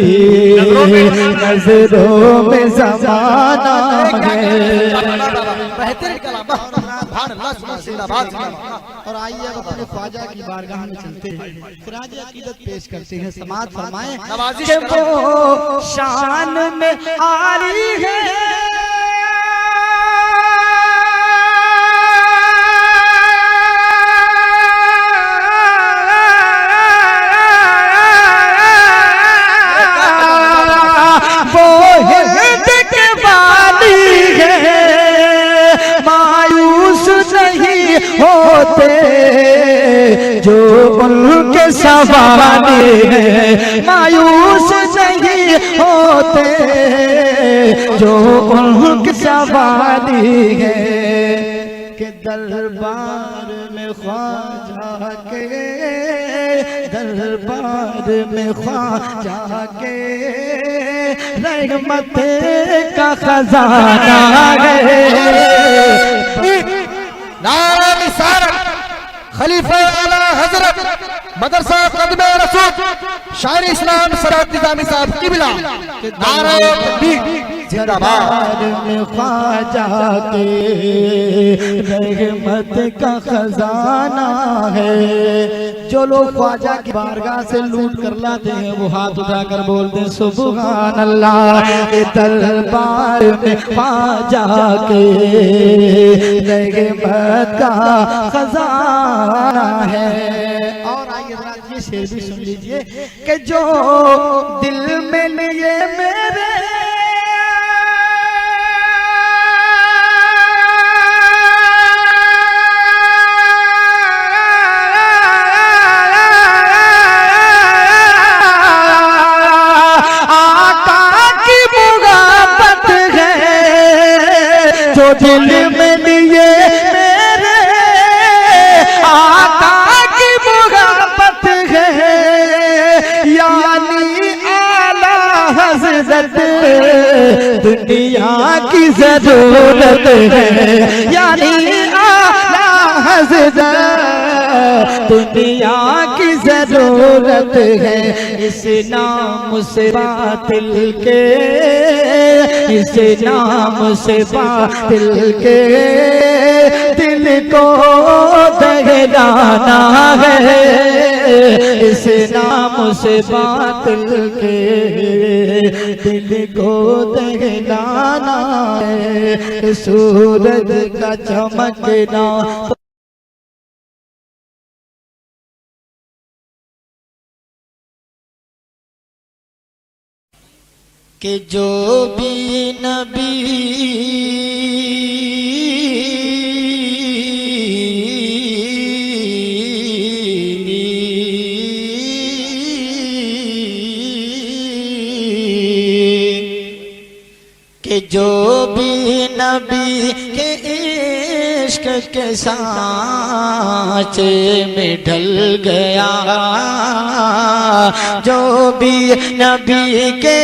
नजरों में ज़माना है। बेहतरीन कलाम, सुभान अल्लाह, जिंदाबाद जिंदाबाद। और आइए अब अपने ख्वाजा की बारगाह में चलते हैं, खिराज अकीदत पेश करते हैं। समाज फरमाएं नवाजिश कि वो शान में आली है, वो हिंद के वाली है, मायूस नहीं होते जो उनके सवाली है, मायूस नहीं होते जो उनके सवाली है। के दरबार में ख्वाजा के, दरबार में ख्वाजा के रहमत का खजाना है। नारा रिसालत, खलीफा आला हजरत मदरसा कदमे रसूल शायर इस्लाम सदात निज़ामी साहब किबला, नारा तकबीर जिंदाबाद। दरबार में ख्वाजा के रहमत का खजाना है। जो लोग ख्वाजा की बारगाह से लूट कर लाते हैं वो हाथ उठाकर बोलते हैं सुभान अल्लाह। के दरबार में ख्वाजा के रहमत का खजाना है। और आइए जरा ये शेर भी सुन लीजिए कि जो दिल में लिए मेरे दिल में लिए मेरे आका की मुहब्बत है, यानी आला हज़रत दुनिया की जरूरत है, यानी आला हज़रत दुनिया की जरूरत है। इस नाम से बातिल के, इस नाम से बातिल के दिल को दहलाना है, इस नाम से बातिल के दिल को दहलाना है। सूरज का चमकना कि जो भी नबी कि जो भी नबी के इश्क के सांचे में ढल गया, जो भी नबी के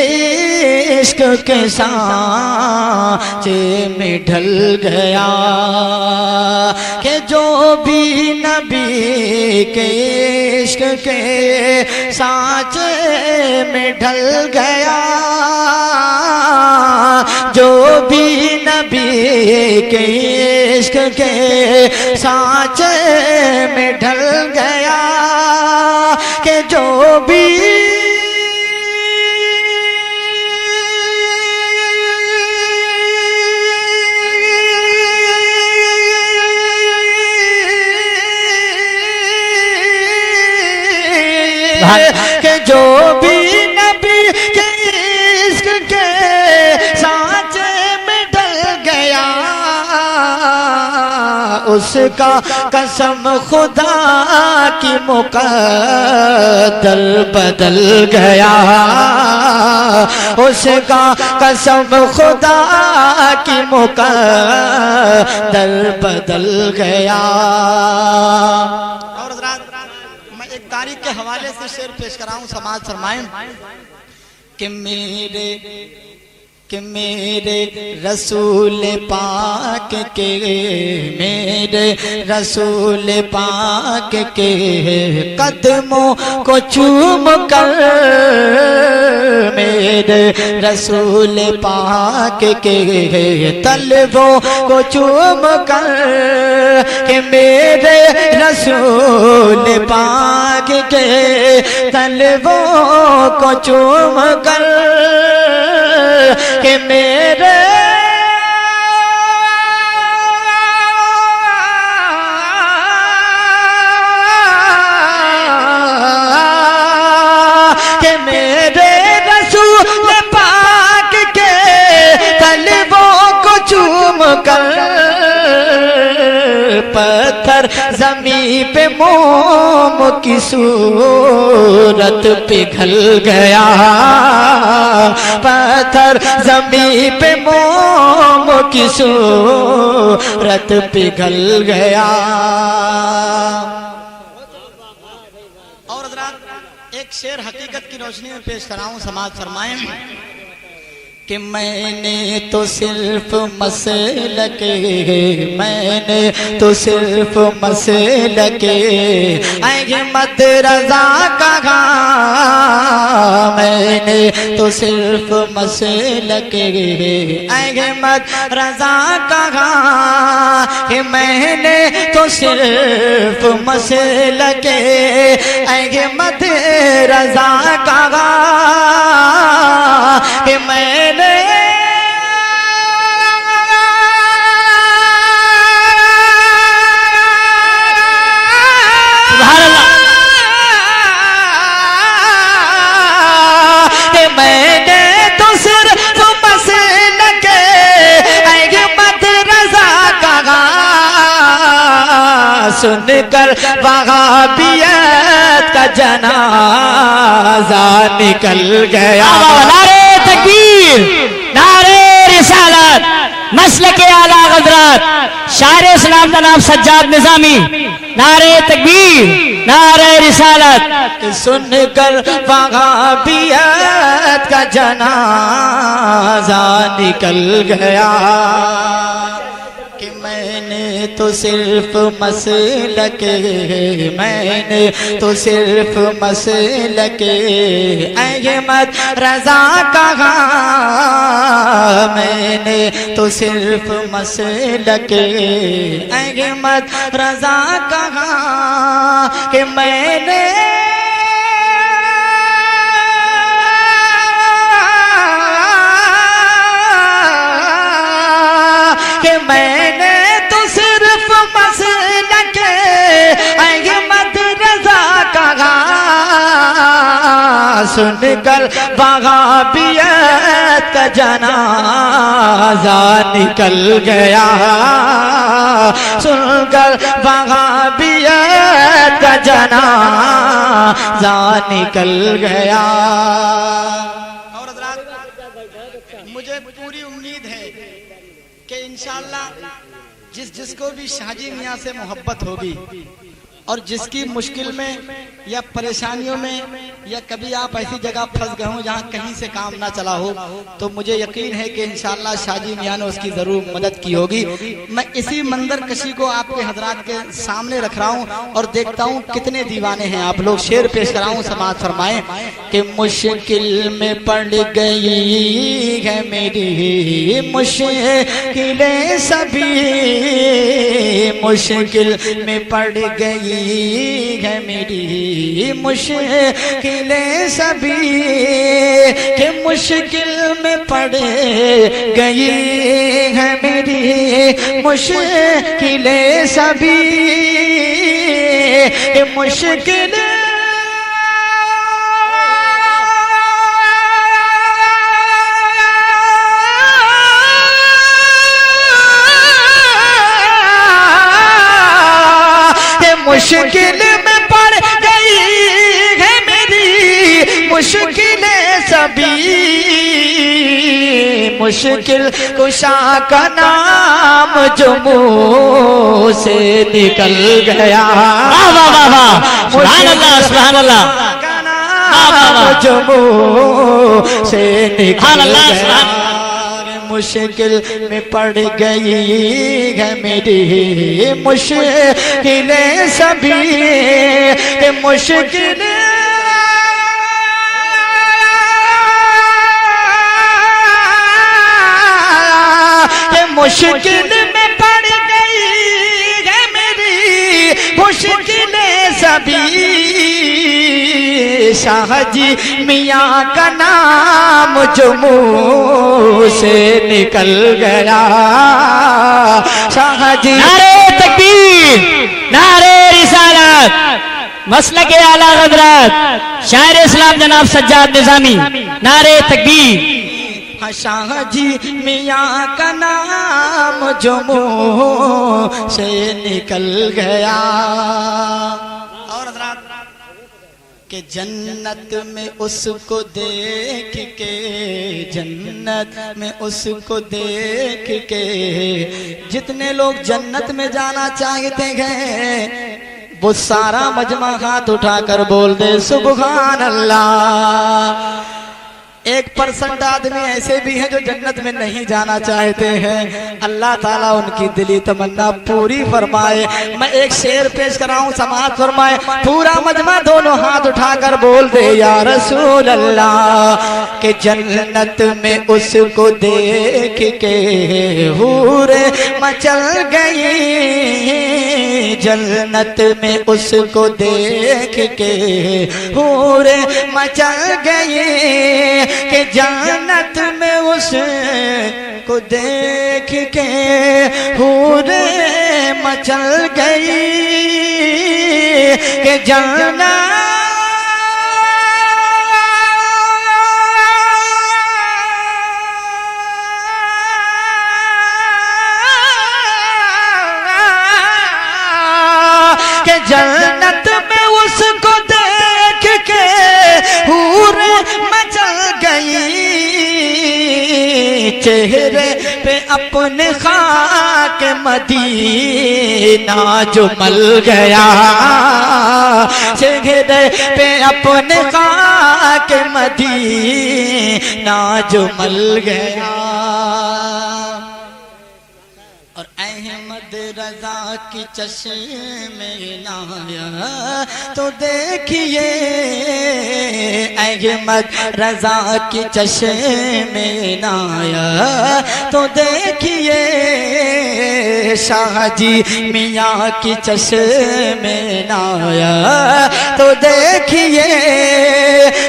इश्क के सांचे में ढल गया, कि जो भी नबी के इश्क के सांचे में ढल गया, जो भी नबी के इश्क के सांचे में ढल गया, कि जो भी कि जो भी नबी के इश्क के सांचे में ढल उसका कसम खुदा की मुकद्दर बदल गया, उसका कसम खुदा की मुकद्दर बदल गया। और हज़रात मैं एक तारीख के हवाले से शेर पेश कराऊं, समाज फरमाएं कि मेरे रसूल पाक के, मेरे रसूल पाक के कदमों को चूम कर, मेरे रसूल पाक के तलवों को चूम कर, कि मेरे रसूल पाक के तलवों को चूम कर, कि मेरे रसूल पाक के तलवों को चूम कर, पत्थर ज़मीं पे मोम की सूरत पिघल गया, पत्थर ज़मीं पे मोम की सूरत पिघल गया। और हज़रात एक शेर हकीकत की रोशनी में पेश कराऊं, समाज फरमाएं कि मैंने तो सिर्फ मसलके, मैंने तो सिर्फ मसलके अहमद रज़ा कहा, मैंने तो सिर्फ मसलके अहमद रज़ा कहा, कि मैंने तो सिर्फ मसलके अहमद रज़ा कहा, कि मैंने तो सिर्फ मसलके अहमद रज़ा कहा, सुनकर वहाबियत का जनाजा निकल गया। नारे तकबीर, नारे रिसालत, मसलके आला हज़रत शायर इस्लाम का नाम सज्जाद निज़ामी। नारे तकबीर, नारे रिसालत। सुनकर वहाबियत का जनाजा निकल गया, कि मैंने तो सिर्फ मसलके, मैंने तो सिर्फ मसलके अहमद रज़ा कहा, मैंने तो सिर्फ मसलके अहमद रज़ा कहा, कि मैंने तो सिर्फ मसलके अहमद रज़ा कहा, सुनकर वहाबियत का जनाजा निकल गया, सुनकर वहाबियत का जनाजा निकल गया। और हज़रात मुझे पूरी उम्मीद है कि इंशाअल्लाह जिसको भी शाहजी मियाँ से मोहब्बत होगी और जिसकी मुश्किल में या परेशानियों में या कभी आप ऐसी जगह फंस गए हो जहाँ कहीं से काम ना चला हो, तो मुझे यकीन है कि इंशाअल्लाह शाहजी मियाँ ने उसकी ज़रूर मदद की होगी। मैं इसी मंजर कशी को आपके हजरात के सामने रख रहा हूँ और देखता हूँ कितने दीवाने हैं आप लोग। शेर पेश कराऊँ, समाज फरमाएं कि मुश्किल में पड़ गई है मेरी मुश्किलें सभी, मुश्किल में पड़ गई है मेरी मुश्किलें सभी, कि मुश्किल में पड़ गई है मेरी मुश्किलें सभी, कि मुश्किल मुश्किल में पड़ गई है मेरी मुश्किलें सभी, मुश्किल कुशा का नाम जो मुंह से निकल गया। वाह वाह वाह वाह, सुभान अल्लाह सुभान अल्लाह, जो मुंह से निकल गया। मुश्किल में पड़ गई है मेरी मुश्किलें सभी, मुश्किल मुश्किल में पड़ गई है मेरी मुश्किलें सभी। शाहजी मियाँ का नाम जो मुंह से निकल गया। शाहजी नारे तकबीर, नारे रिसालत, मसलके आला हज़रत शायर इस्लाम जनाब सज्जाद निज़ामी, नारे तकबीर। शाहजी मियाँ का नाम जो मुंह से निकल गया। और हज़रात के जन्नत में उसको देख के, जन्नत में उसको देख के जितने लोग जन्नत में जाना चाहते हैं वो सारा मजमा हाथ उठाकर बोल दे सुभान अल्लाह। 1% आदमी ऐसे भी हैं जो जन्नत में नहीं जाना चाहते हैं। अल्लाह ताला उनकी दिली तमन्ना पूरी फरमाए। मैं एक शेर पेश कराऊं, समाअत फरमाए। पूरा मजमा दोनों हाथ उठाकर बोल दे या रसूल अल्लाह। के जन्नत में उसको देख के हूरे मचल गई, जन्नत में उसको देख के हूरे मचल गई। के जन्नत में उसको देख के हूरे मचल गई। के जन्नत के जन्नत में उसको देख के हूरे मचल गई। चेहरे पे अपने खाक मदीना जो मल गया, चेहरे पे अपने खाक मदीना जो मल गया। और अहमद रजा की चश्मे नाया तो देखिए, अहमद रजा की चश्मे नाया तो देखिए। शाहजी मियाँ की चश्मे नाया तो देखिए।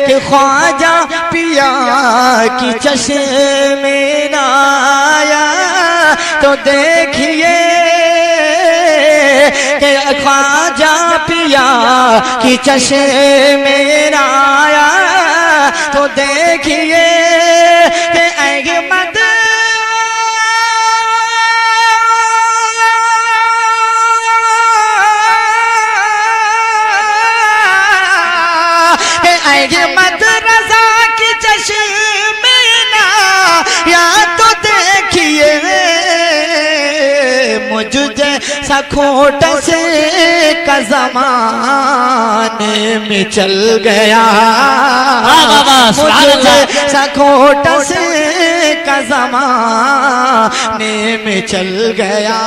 कि ख्वाजा पिया की चश्मे नाया तो देखिए। कि ख्वाजा पिया की चश्मे आया तो देखिए। कि अहमद अहमद रजा की चश्मे आया तो देखिए। मुझे सखोट से का ज़माने में चल गया, मुझे सखोट से का ज़माने में चल गया।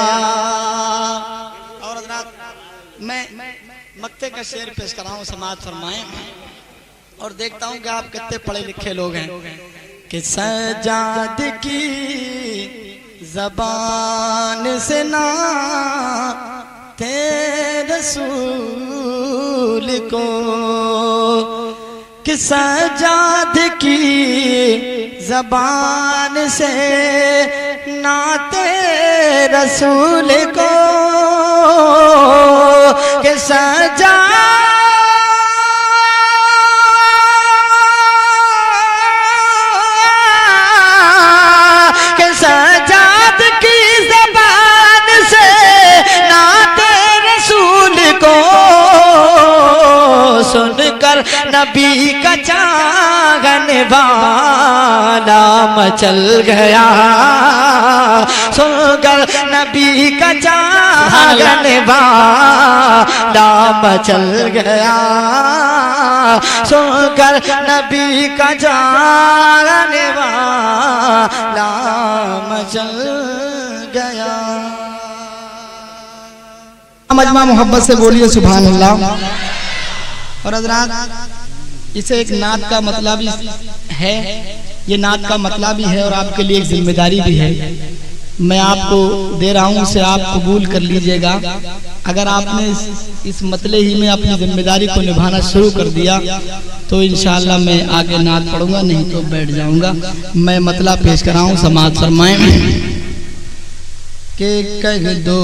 और हज़रात मैं मक्ते का शेर पेश कर रहा हूँ, समाअत फरमाएं। और देखता हूँ कि आप कितने पढ़े लिखे लोग हैं। कि सजाद की ज़बान से ना ते रसूल को, कि सजाद की ज़बान से नाते रसूल को। कि सजा सजाद की ज़बान से नाते रसूल को। नबी का चाहने वाला मचल गया, सुनकर नबी का चाहने वाला मचल गया, सुनकर नबी का चाहने वाला मचल गया। मजमा मोहब्बत से बोलिए सुभान अल्लाह। और हज़रात, इसे एक नात का मतलब है, ये नात का मतलब भी है और आपके लिए एक जिम्मेदारी भी है। मैं आपको दे रहा हूँ, उसे आप कबूल कर लीजिएगा। अगर आपने इस मतले ही में अपनी जिम्मेदारी को निभाना शुरू कर दिया तो इंशाअल्लाह मैं आगे नात पढ़ूंगा, नहीं तो बैठ जाऊंगा। मैं मतला पेश कर रहा हूँ, समाअत फरमाएं। के कह दो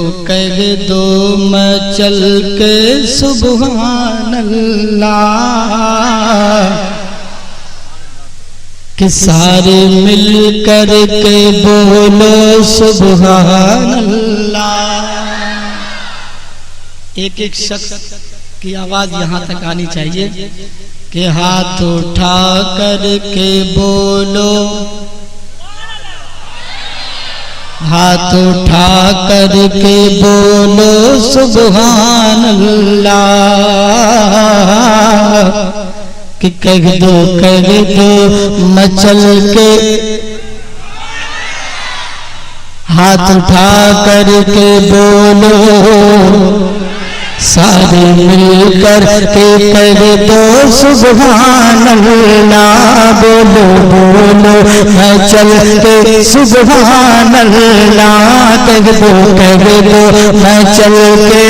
मैं चल के सुभान अल्लाह, कि सारे मिल कर के बोलो सुभान अल्लाह। एक एक शख्स की आवाज यहाँ तक आनी चाहिए कि हाथ उठा कर के बोलो, हाथ उठा कर के बोलो सुभान अल्लाह, कि कह दो मचल के, हाथ उठा कर के बोलो, सारे मिलकर के कह दो सुभान अल्लाह। बोलो बोलो मैं चल के सुभान अल्लाह, कह दो मैं चल के।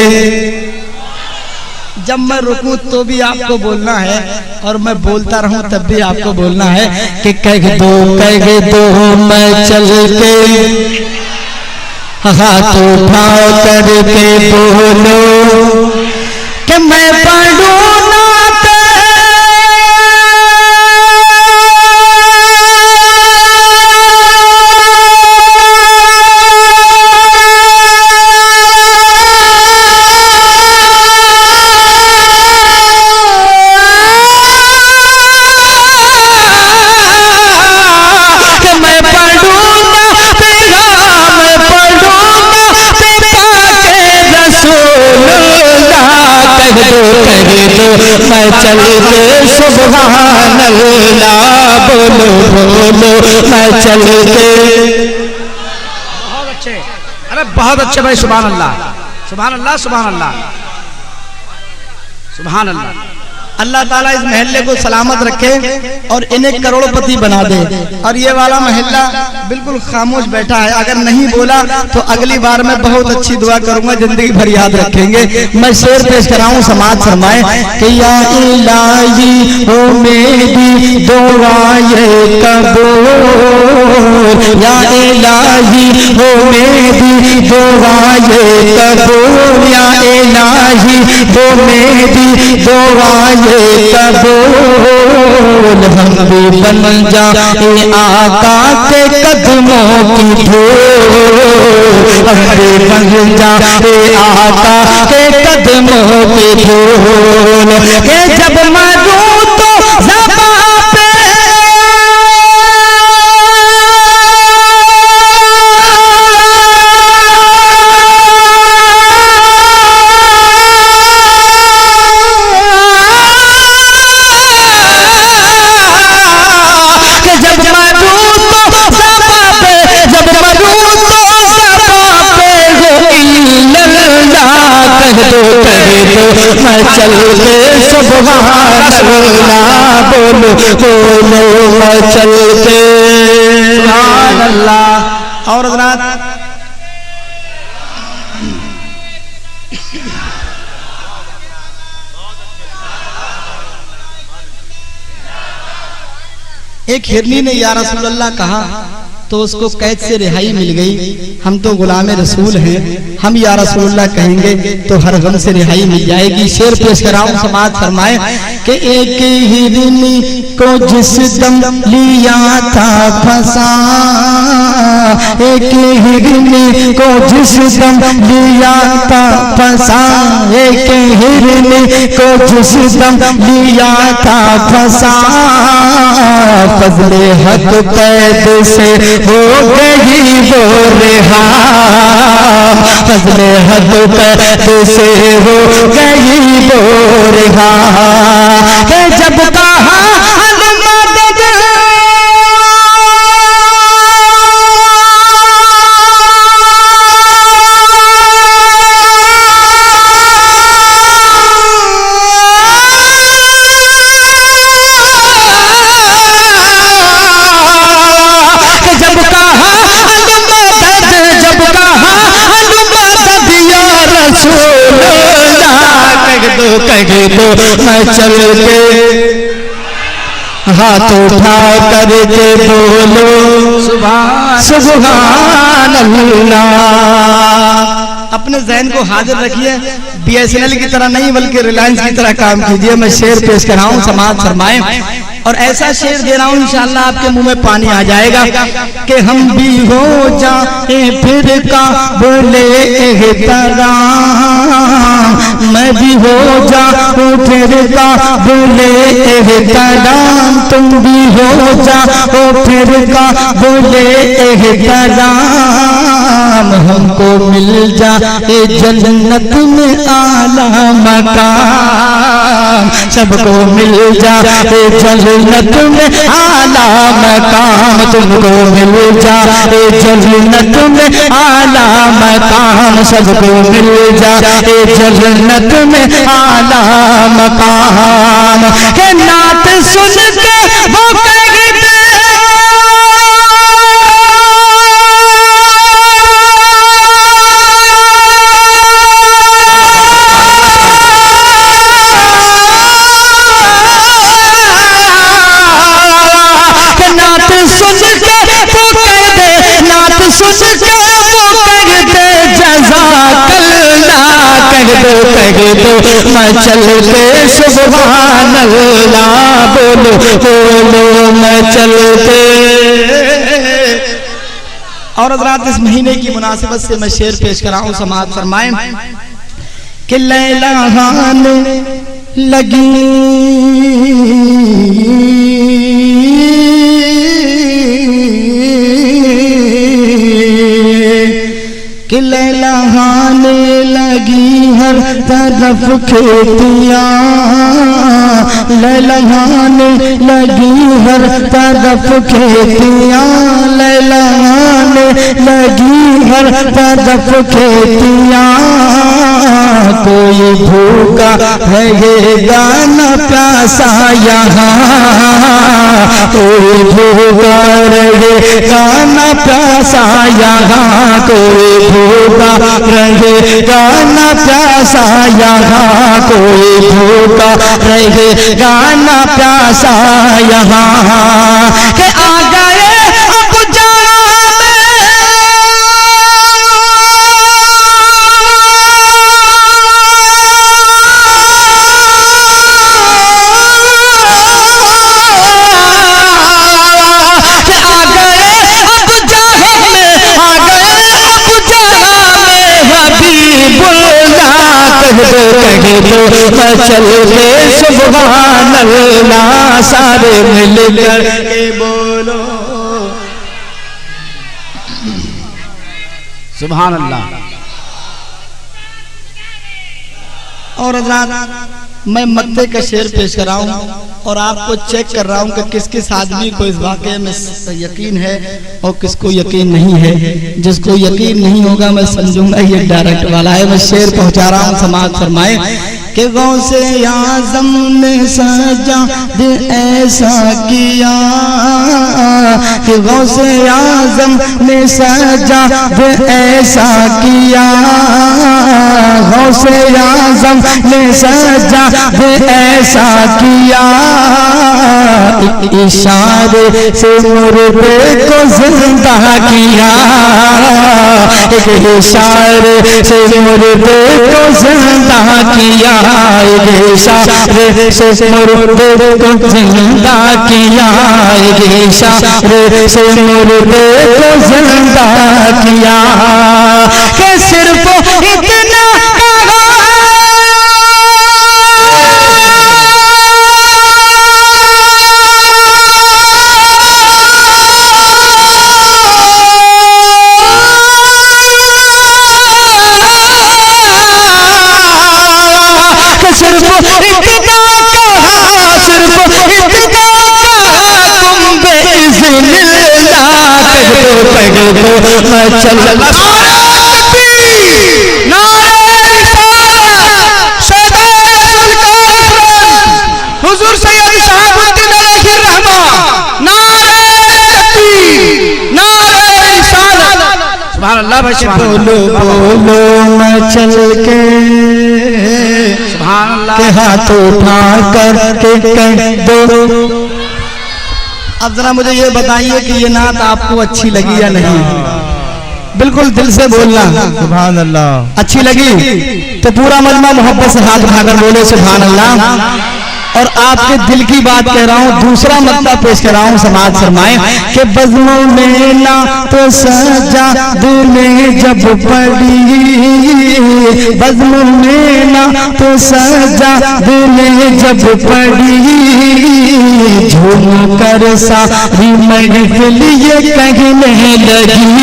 जब मैं रुकूं तो भी आपको बोलना है और मैं बोलता रहूं तब भी आपको बोलना है कि कह दो मैं चल के, हाथ उठा करके बोलो कि मैं पढ़ूं नात, मैं चल के सुभान अल्लाह। बोलो बोलो मैं चल के। बहुत अच्छे, अरे बहुत अच्छे भाई, सुभान अल्लाह सुभान अल्लाह सुभान अल्लाह सुभान अल्लाह। अल्लाह ताला इस महल्ले को सलामत रखे और इन्हें करोड़पति बना दे। और ये वाला महल्ला बिल्कुल खामोश बैठा है, अगर नहीं बोला तो अगली बार मैं बहुत अच्छी दुआ करूंगा, जिंदगी भर याद रखेंगे। मैं शेर पेश कराऊं, समाअत फरमाए कि या इलाही हो मेरी दुआ ये कबूल, या इलाही हो मेरी दुआ ये कबूल, या इलाही हो मेरी दुआ कबूल। हम भी बन जाए आका के कदमों की धूल, हम भी बन जाए आका के कदमों की धूल। के जब मरूं तो ज़बां पे मैं चल के सुभान अल्लाह। बोलो बोलो मैं चल के सुभान अल्लाह। और हज़रात, एक हिरनी ने या रसूल अल्लाह कहा तो उसको कैद से रिहाई मिल गई। हम तो गुलाम रसूल हैं, हम या रसूलुल्लाह कहेंगे तो हर गम से रिहाई मिल जाएगी। शेर पेश कराऊं, समाअत फरमाए कि एक हिरनी को जिस दम लिया था फंसा, एक हिरनी को जिस दम लिया था फंसा, एक हिरनी को जिस दम लिया था फंसा, फजले हक कैद से हो गई वो रिहा, फजले हक कैद से हो गई वो रिहा, के जब कहा कह दो मैं चल के हाथ उठा करके बोलो सुभान अल्लाह। अपने ज़हन को हाजिर रखिए, BSNL की तरह नहीं बल्कि रिलायंस की तरह काम कीजिए। मैं शेर पेश कर रहा हूँ, समाज फरमाएं, और ऐसा शेर दे रहा हूँ इंशाअल्लाह आपके मुंह में पानी आ जाएगा कि हम भी हो जाए फिर काबिले एहतराम, मैं भी हो जाऊं फिर काबिले एहतराम, तुम भी हो जाओ फिर काबिले एहतराम, हमको मिल जाए जन्नत में आला मकाम, सबको मिल जाए जन्नत में आला मकाम, तुमको मिल जाए जन्नत में आला मकाम, सबको मिल जाए जन्नत में आला मकाम। के नात सुन के वो कह दो मैं चल के सुभान अल्लाह, बोलो बोलो मैं चल के। और हज़रात इस महीने की मुनासिबत से मैं शेर पेश कर रहा हूँ, समाअत फरमाएं कि लैला हान लगी कि लैला हाने लगी हर तरफ खेतियाँ, लैला हाने लगी हर तरफ खेतियाँ, लैला हाने लगी हर तरफ खेतियाँ, कोई भूखा रहेगा न प्यासा यहाँ, कोई भूखा रहेगा न प्यासा यहाँ, कोई भूखा रहेगा न प्यासा यहाँ, कोई भूखा रहेगा न प्यासा यहाँ, के आ गए अब कह दो मैं चल के सुभान अल्लाह, सारे मिलकर के बोलो सुभान अल्लाह। और हज़रात मैं मक्ते का शेर पेश कर रहा हूँ और आपको चेक कर रहा हूँ कि किस किस आदमी को इस वाक़े में यकीन है और किसको यकीन नहीं है। जिसको यकीन नहीं होगा मैं समझूंगा ये डायरेक्ट वाला है। मैं शेर पहुंचा रहा हूँ, समाअत फरमाए कि गौसे आज़म ने सजाद ऐसा किया, कि गौसे आज़म ने सजाद ऐसा किया, गौसे आज़म ने सजाद ऐसा किया, इशारे से मुर्दे को जिंदा किया, एक इशारे से मुर्दे को जिंदा किया, एक इशारे से मुर्दे को जिंदा किया, एक इशारे से मुर्दे को जिंदा किया। कि सिर्फ इतना हुजूर सैयद शहाबुद्दीन अलैहि रहमा, नारे तकबीर, नारे रिसालत। सुभान अल्लाह भाई, बोलो बोलो मचल के, सुभान अल्लाह के हाथ उठा कर के कह दो। अब जरा मुझे ये बताइए कि ये नात आपको अच्छी लगी या नहीं? बिल्कुल दिल से बोलना। सुभान अल्लाह। अच्छी लगी तो पूरा मजमा मोहब्बत से हाथ उठाकर बोले सुभान अल्लाह। और आपके दिल की बात कह रहा हूँ, दूसरा मसला पेश कर रहा हूँ, समाज फरमाए कि बज़्मों में ना तो सजा दिल में जब पड़ी, बज़्मों में ना तो सजा दिल में जब पड़ी, झूम कर सारी महफिल ये कहने लगी,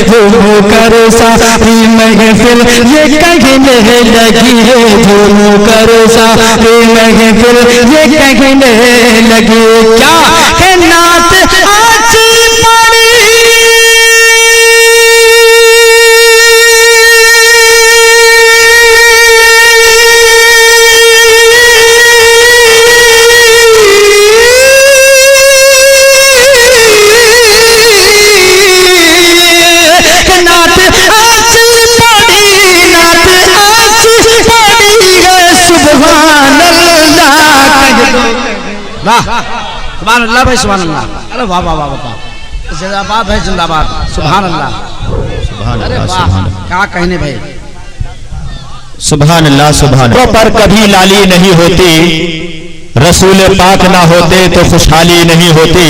झूम कर सारी महफिल ये कहने लगी, झूम कर सारी महफिल ये कहने लगी। क्या है नात आज पड़ी, नात आज पड़ी, नात आज पड़ी है सुभान अल्लाह। वाह सुभान अल्लाह भाई, सुभान अल्लाह। अरे वाह वाह वाह वाह, जिंदाबाद है जिंदाबाद, सुभान अल्लाह। अरे वाह क्या कहने भाई, सुभान अल्लाह सुभान अल्लाह। पर कभी लाली नहीं होती, रसूल पाक ना होते तो खुशहाली नहीं होती।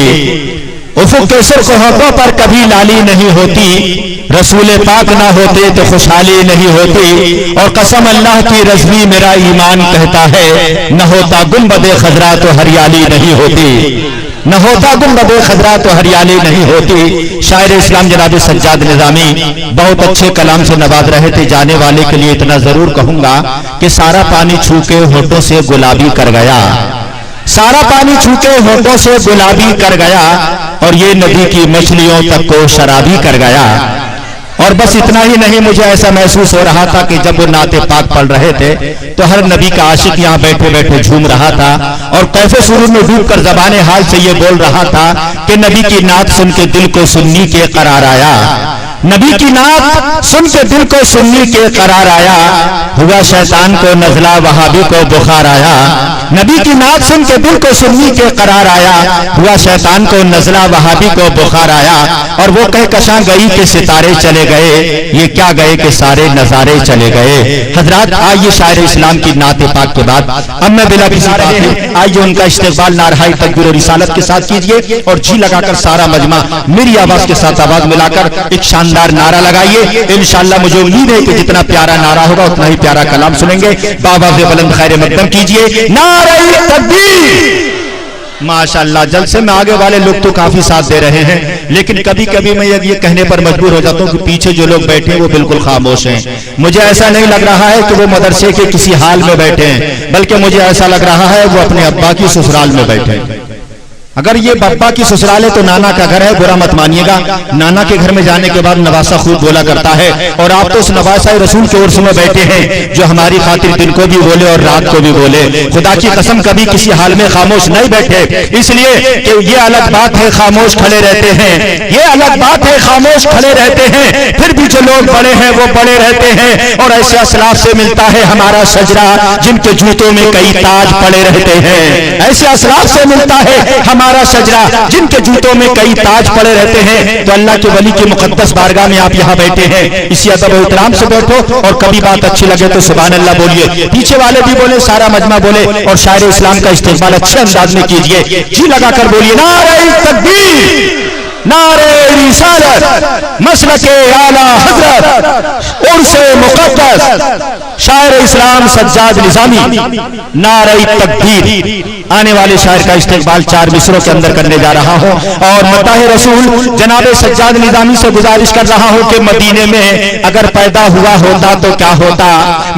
उफुक के सिर्फ होठों पर कभी लाली नहीं होती, रसूल पाक ना होते तो खुशहाली नहीं होती। और कसम अल्लाह की रज़वी मेरा ईमान कहता है, न होता गुंबदे खजरा तो हरियाली नहीं होती, न होता गुंबदे खजरा तो हरियाली नहीं होती। शायर इस्लाम जनाब सज्जाद निज़ामी बहुत अच्छे कलाम से नवाज रहे थे। जाने वाले के लिए इतना जरूर कहूंगा कि सारा पानी छू के होठों से गुलाबी कर गया, सारा पानी छू के होठों से गुलाबी कर गया, और ये नदी की मछलियों तक को शराबी कर गया। और बस इतना ही नहीं, मुझे ऐसा महसूस हो रहा था कि जब वो नाते पाक पढ़ रहे थे तो हर नबी का आशिक यहाँ बैठे बैठे झूम रहा था, और कैफे सुरूर में डूबकर ज़बाने हाल से ये बोल रहा था कि नबी की नात सुन के दिल को सुन्नी के करार आया, नबी की नात सुन के दिल को सुन्नी के करार आया, हुआ शैतान को नज़ला वहाबी को बुखार आया। नबी की नात सुन के दिल को सुन्नी के करार आया, हुआ शैतान को नज़ला वहाबी को बुखार आया। और वो कहकशां गई के सितारे चले गए, ये क्या गए कि सारे नजारे चले गए। हजरात आइए शायर इस्लाम की नात पाक के बाद अब मैं बिला किसी आइए उनका इस्तेक़बाल नारहाई तकबीर और रिसालत के साथ कीजिए, और जी लगाकर सारा मजमा मेरी आवाज के साथ आवाज मिलाकर एक शानदार नारा लगाइए। इंशाअल्लाह मुझे उम्मीद है कि जितना प्यारा नारा होगा उतना ही प्यारा कलाम सुनेंगे। बाबा बुलंद खैर मकदम कीजिए, नारे तकबीर। माशाअल्लाह जलसे में आगे वाले लोग तो काफी साथ दे रहे हैं, लेकिन कभी कभी मैं ये कहने पर मजबूर हो जाता हूँ कि पीछे जो लोग बैठे हैं वो बिल्कुल खामोश हैं। मुझे ऐसा नहीं लग रहा है कि वो मदरसे के किसी हाल में बैठे हैं, बल्कि मुझे ऐसा लग रहा है वो अपने अब्बा की ससुराल में बैठे हैं। अगर ये बब्बा की ससुराल है तो नाना का घर है, बुरा मत मानिएगा। नाना के घर में जाने के बाद नवासा खूब बोला करता है, और आप तो उस नवासा रसूल के उर्स में बैठे हैं जो हमारी खातिर दिन को भी बोले और रात को भी बोले। खुदा की कसम कभी किसी हाल में खामोश नहीं बैठे, इसलिए कि ये अलग बात है खामोश खड़े रहते हैं, ये अलग बात है खामोश खड़े रहते हैं, फिर भी जो लोग बड़े हैं वो बड़े रहते हैं। और ऐसे असलाफ से मिलता है हमारा सजरा जिनके जूतों में कई ताज पड़े रहते हैं। ऐसे असलाफ से मिलता है हमारा सजरा जिनके जूतों में कई ताज पड़े रहते हैं। तो अल्लाह के वली की मुकद्दस बारगाह में आप यहाँ बैठे हैं, इसी अदब और इहतराम से बैठो, और कभी बात अच्छी लगे तो सुभान अल्लाह बोलिए, पीछे वाले भी बोले, सारा मजमा बोले, और शायर इस्लाम का इस्तेमाल अच्छे अंदाज में कीजिए। जी लगाकर बोलिए नारे तकबीर, नारे रिसालत, मसलके आला हजरत, उर्से मुकद्दस शायर इस्लाम सज्जाद निजामी, नारे तकबीर। आने वाले शायर का इस्तेमाल 4 मिसरों के अंदर करने जा रहा हूं, और मताह रसूल जनाब सज्जाद निजामी से गुजारिश कर रहा हूं कि मदीने में अगर पैदा हुआ होता तो क्या होता,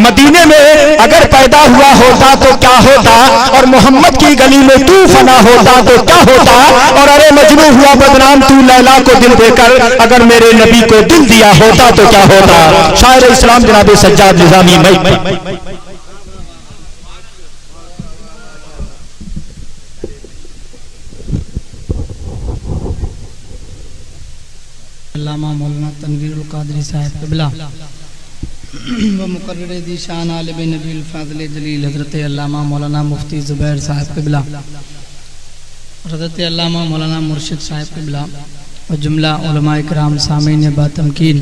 मदीने में अगर पैदा हुआ होता तो क्या होता, और मोहम्मद की गली में तू फना होता तो क्या होता, और अरे मजनू हुआ बदनाम तू लैला को दिल देकर, अगर मेरे नबी को दिल दिया होता तो क्या होता। शायर इस्लाम जनाब सज्जाद निजामी। अल्लामा मौलाना तनवीरुल कादरी साहब क़िबला व मुकर्रिर दीशान आलिम नबील फाज़िल जलील हज़रत अल्लामा मौलाना मुफ्ती ज़ुबैर साहब क़िबला, हज़रत अल्लामा मौलाना मुर्शिद साहब क़िबला और जुमला उलमाए किराम सामीन बातमकीन,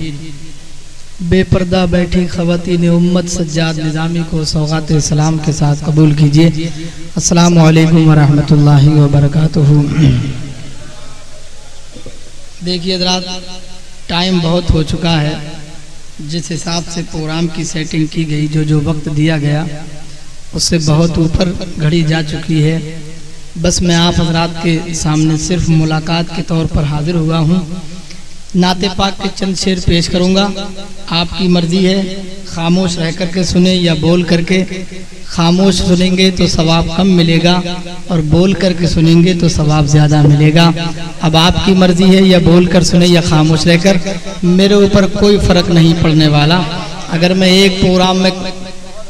बेपर्दा बैठी ख़वातीन उम्मत सज्जाद निज़ामी को सौगात सलाम के साथ कबूल कीजिए। अस्सलामु अलैकुम व रहमतुल्लाहि व बरकातुहू। देखिए हज़रात, टाइम बहुत हो चुका है, जिस हिसाब से प्रोग्राम की सेटिंग की गई, जो वक्त दिया गया उससे बहुत ऊपर घड़ी जा चुकी है। बस मैं आप हज़रात के सामने सिर्फ मुलाकात के तौर पर हाजिर हुआ हूँ। नाते पाक के चंद शेर पेश करूँगा, आपकी मर्जी है खामोश रह करके सुने या बोल करके। खामोश सुनेंगे तो सवाब कम मिलेगा, और बोल करके सुनेंगे तो सवाब ज़्यादा मिलेगा। अब आपकी मर्जी है या बोल कर सुने या खामोश रहकर, मेरे ऊपर कोई फ़र्क नहीं पड़ने वाला। अगर मैं एक प्रोग्राम में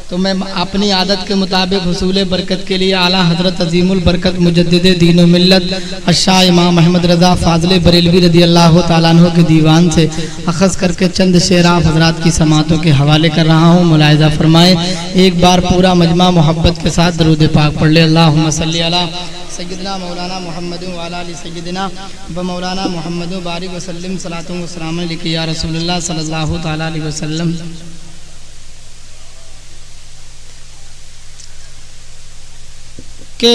तो मैं अपनी आदत के मुताबिक हुसूल बरकत के लिए आला हज़रत अजीमुल बरकत मुजद्दिद दीन व मिल्लत अशाह इमाम अहमद रज़ा फ़ाज़िल बरेलवी रज़ी अल्लाह तआला अन्हु के दीवान से अख़ज़ करके चंद शेर आप हज़रात की समातों के हवाले कर रहा हूँ। मुलाहिज़ा फरमाएँ। एक बार पूरा मजमा मोहब्बत के साथ दरूद पाक पढ़ ले। अल्लाहुम्मा सल्ली अला सय्यदना मौलाना मोहम्मद व अला आलि सय्यदना व मौलाना मोहम्मद बारिक वसल्लम सलातु व सलाम अलैका या रसूलुल्लाह सल्लल्लाहु तआला अलैहि वसल्लम। के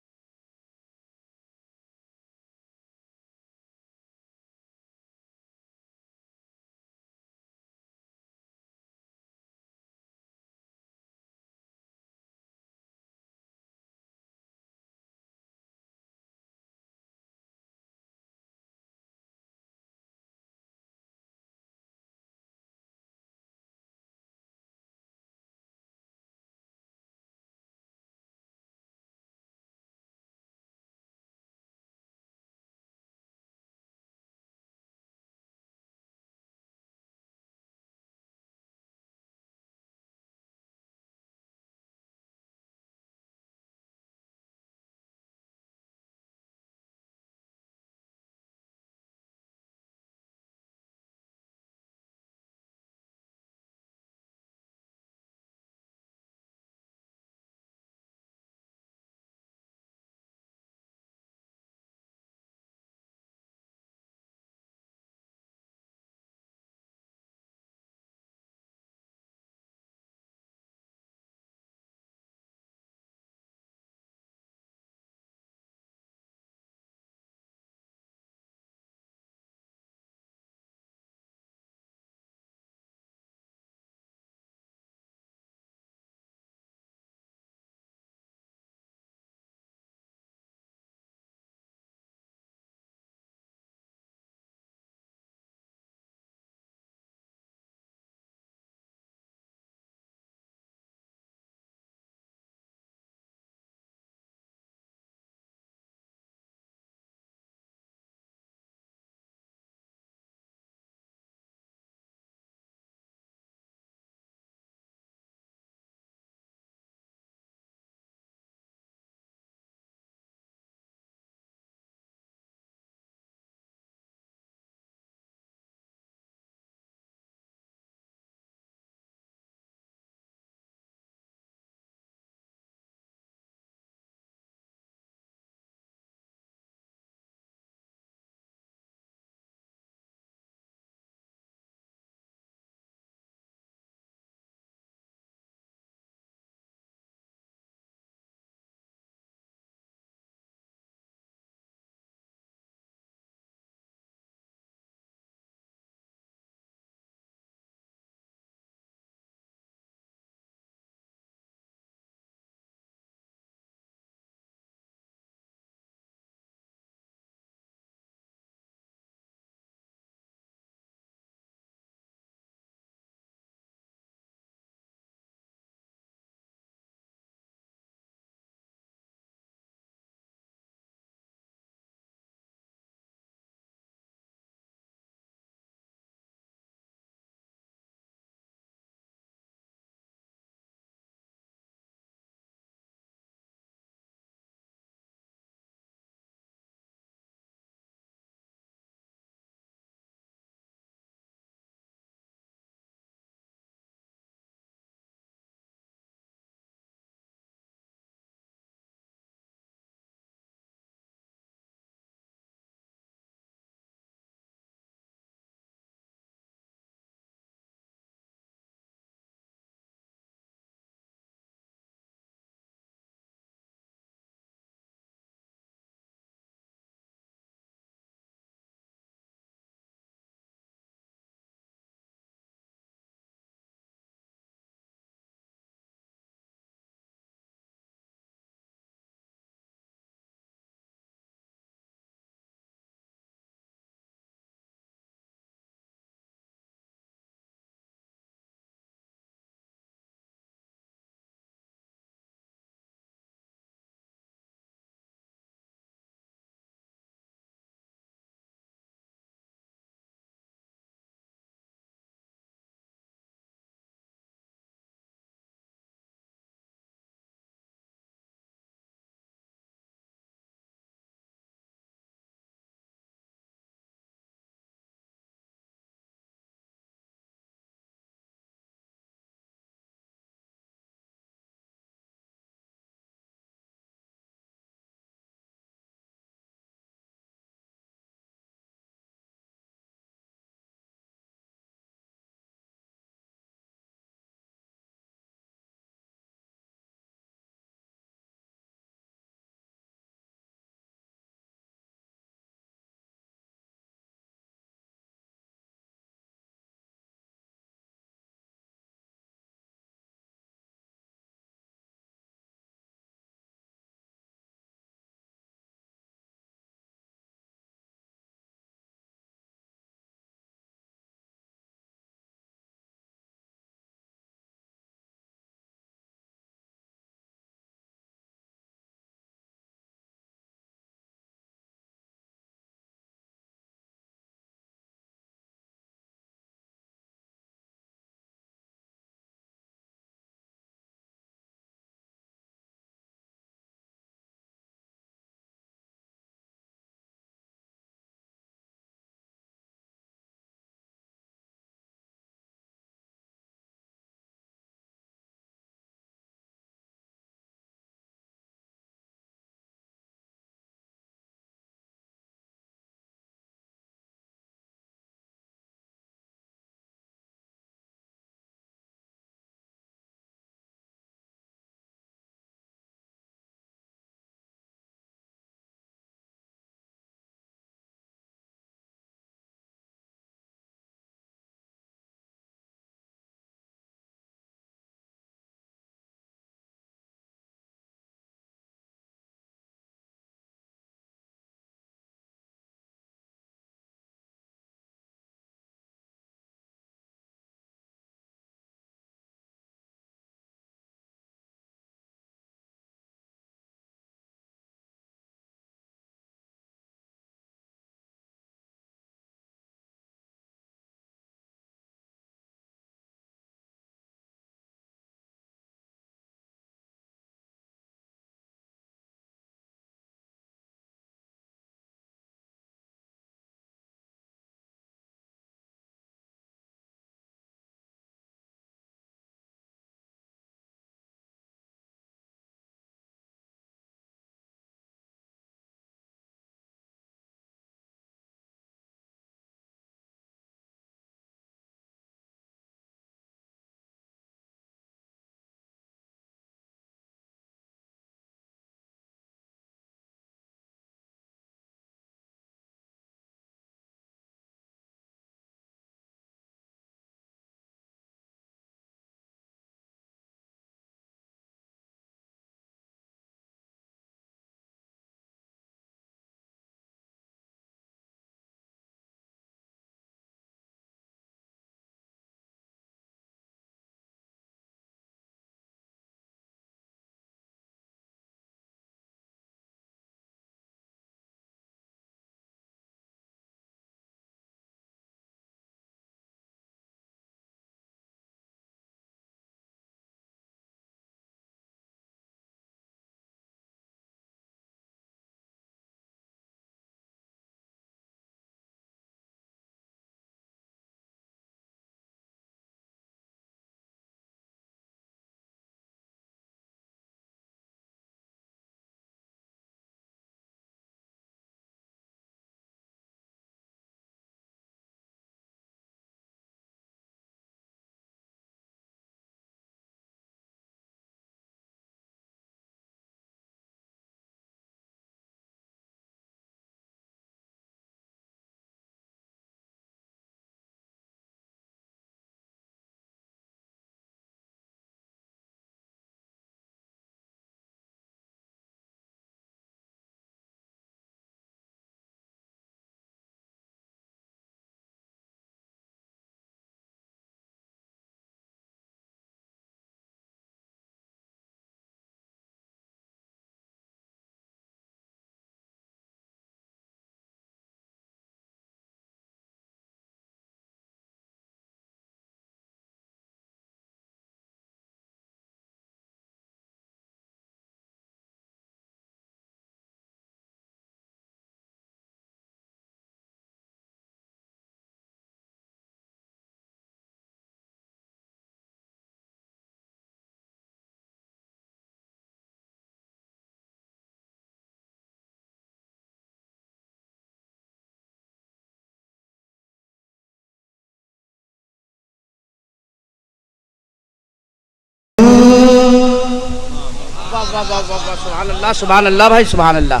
सुभान अल्लाह भाई सुभान अल्लाह।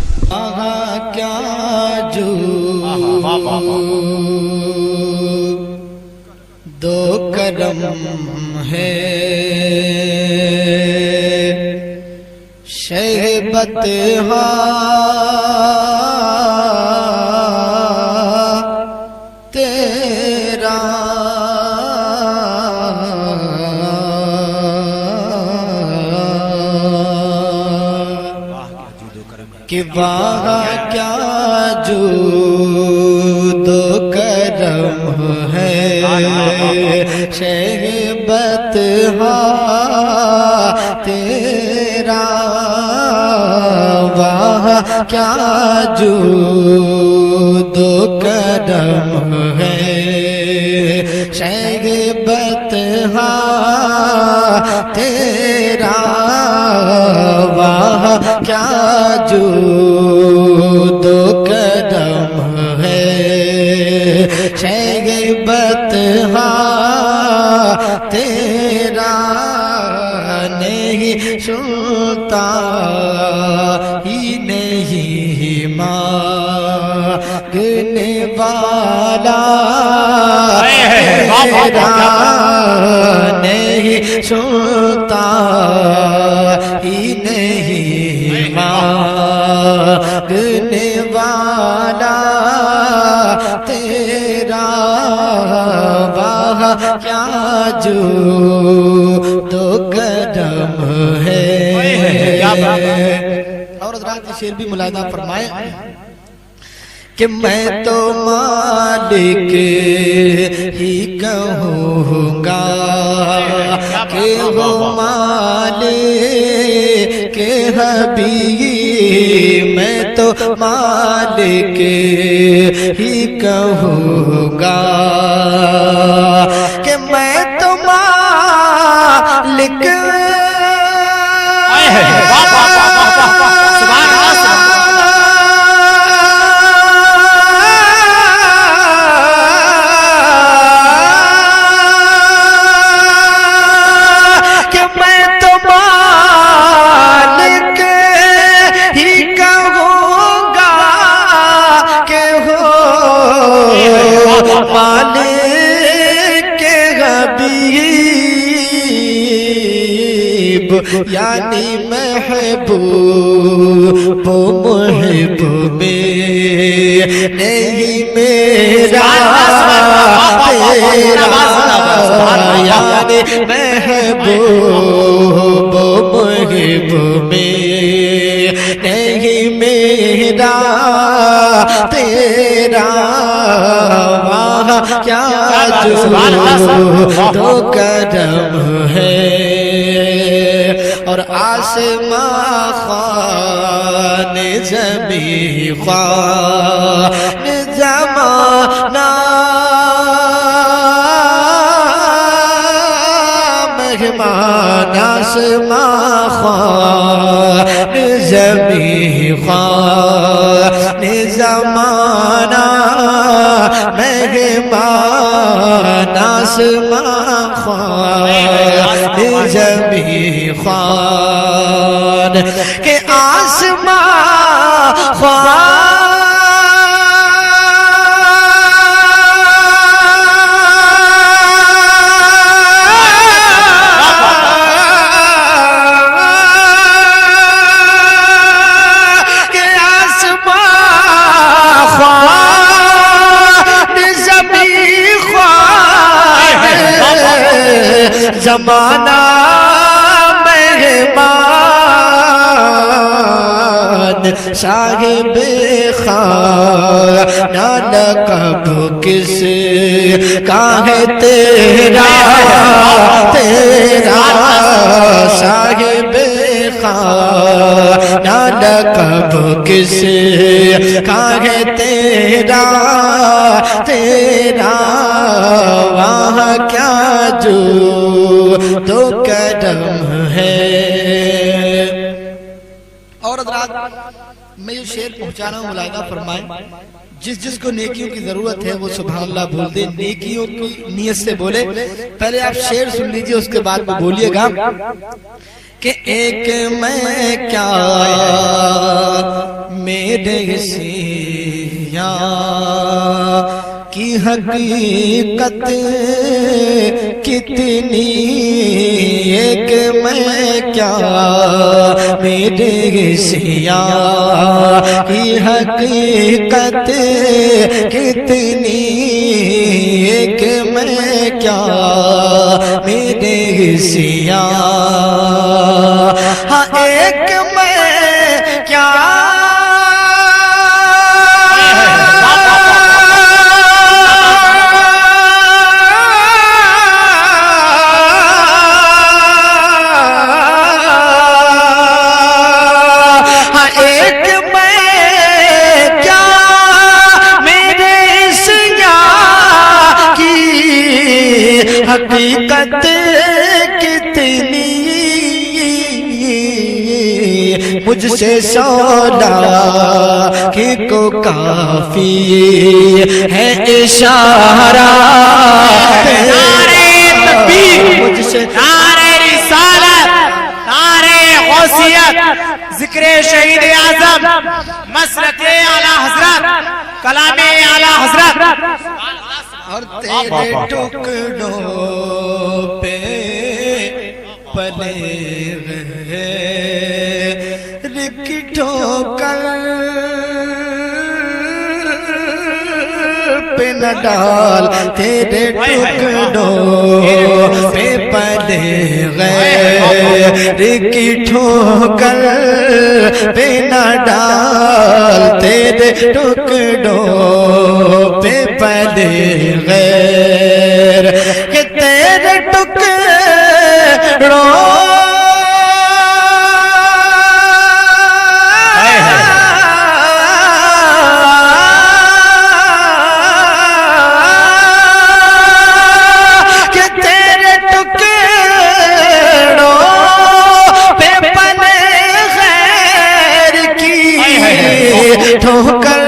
क्या जो दो करम है शहबत तेरा कि वहाँ क्या जो दो करम है शहबत तेरा वहाँ क्या जो दो करम है शहबत तेरा वहाँ क्या जो दो कदम है शहबत तेरा नहीं सुनता ही नहीं मांगने वाला तेरा नहीं सुनता ही नहीं मांगने वाला तेरा वाह क्या जो दो कदम है। और हज़रात शेर भी मुलाहिदा फरमाए कि मैं तो मालिक ही कहूँगा कि वो मालिक के हबीब मैं तो मालिक ही कहूँगा कि मैं तो मालिक यानी महबूब मुहिब में नहीं मेरा तेरा यानी महबूब मुहिब में नहीं मेरा तेरा वहाँ क्या जो दो कदम है और आसमां ख्वान ज़मीं ख्वान ज़माना मेहमान आसमां ख्वान ज़मीं ख्वान ज़माना मेहमान आसमां ख्वान ज़मीं ख्वान के आसमां ख्वान जमाना मेहमान साहिब खाना लक़ब किस का है तेरा तेरा साहिब खाना लक़ब किस का है तेरा तेरा वहाँ क्या जो दो कदम है। और हज़रात मैं ये शेर पहुंचा रहा हूँ मुलाहिदा फरमाए जिस जिसको नेकियों की जरूरत है वो सुभान अल्लाह बोल दे नेकियों की नियत से बोले। पहले आप शेर सुन लीजिए उसके बाद में बोलिएगा कि एक मैं क्या मेरे सिया की हकीकत कितनी, एक मैं क्या मेरे सिया की हकीकत कितनी, एक मैं क्या मेरे सिया, हाँ एक मैं क्या हकीकत कितनी, मुझसे सौदा कि को काफी है इशारा, मुझसे नारे रिसालत, नारे गौसियत, जिक्रे शहीद आजम, मसलके आला हजरत, कलामे आला हजरत, और तेरे टुकड़ों पे पले रहे ठोकर पे न डाल, तेरे टुकड़ों पे पले गए की ठोकर पे न डाल, तेरे टुकड़ों पे पले गैर कि तेरे टुकड़ों ठोकर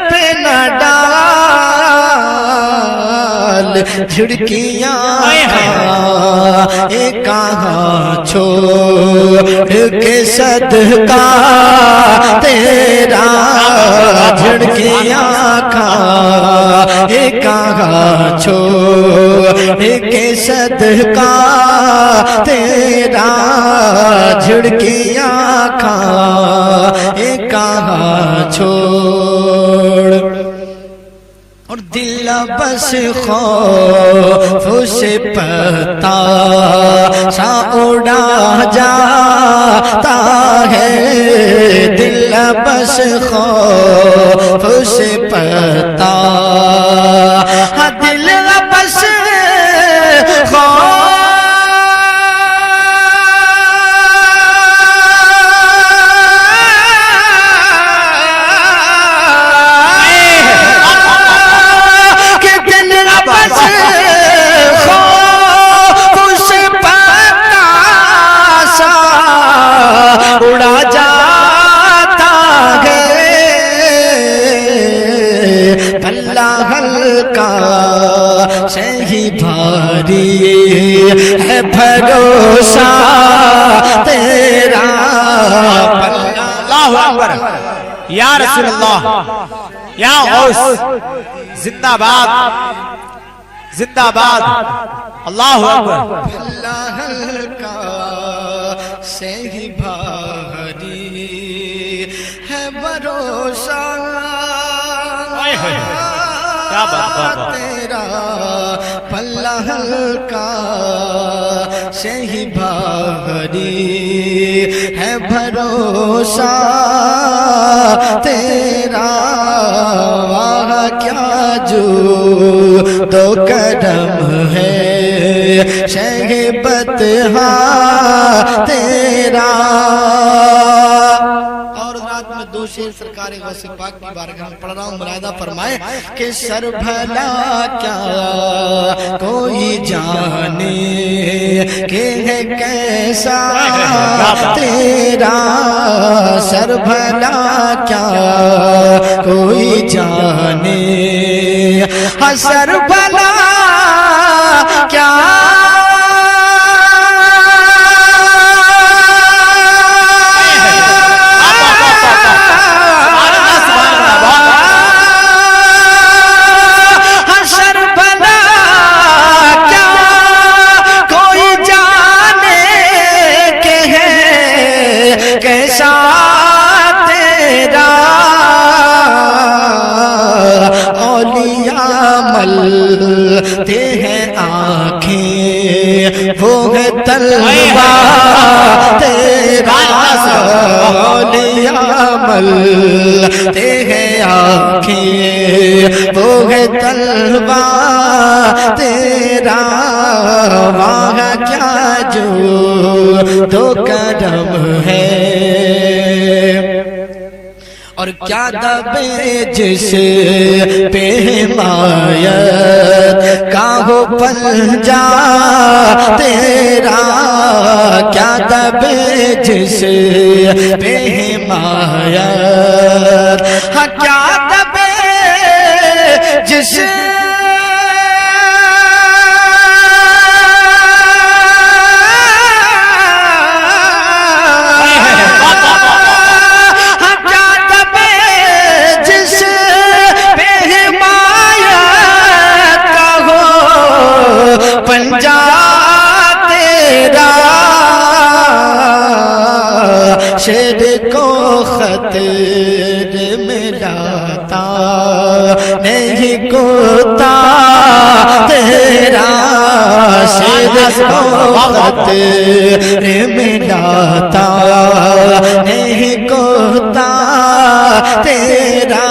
पे न डाल, झिड़कियाँ कहाँ छोड़ के सदका तेरा, झिड़कियाँ कहाँ छोड़ के सदका तेरा, झिड़कियाँ कहाँ छोड़, और दिल बस खौफ से पता सा उड़ा जाता है, दिल बस खौफ से पता, हाँ दिल बस खौफ उड़ा जाता है, पल्ला हल्का सही भारी है भरोसा तेरा, पल्ला। अल्लाहु अकबर, या रसूल अल्लाह, या गौस, जिंदाबाद जिंदाबाद, अल्लाहु अकबर। पल्ला हल्का सही भारी है भरोसा तेरा, पल्ला हल्का सही भारी है भरोसा तेरा, वहाँ क्या जो तो कदम है शहबत तेरा। और रात में दो शेर सरकार गौसे पाक की बारगाह में पढ़ रहा हूँ, मुरादा फरमाए कि सर भला क्या कोई जाने के है कैसा तेरा, सर भला क्या कोई जाने, हाँ सर भला क्या मलते हैं आँखें, वो है तलवार तेरा औलिया मलते हैं आँखें, वो है तलवार तेरा, वाह क्या जो तो करम है, और क्या दबे जिस पे हिमायत का हो पंजा तेरा, क्या दबे जिस पे हिमायत, हाँ क्या दबे जिस पंजा तेरा, शेर को खतरे में लाता नहीं कोता तेरा, शेर को खतरे में लाता नहीं कोता तेरा,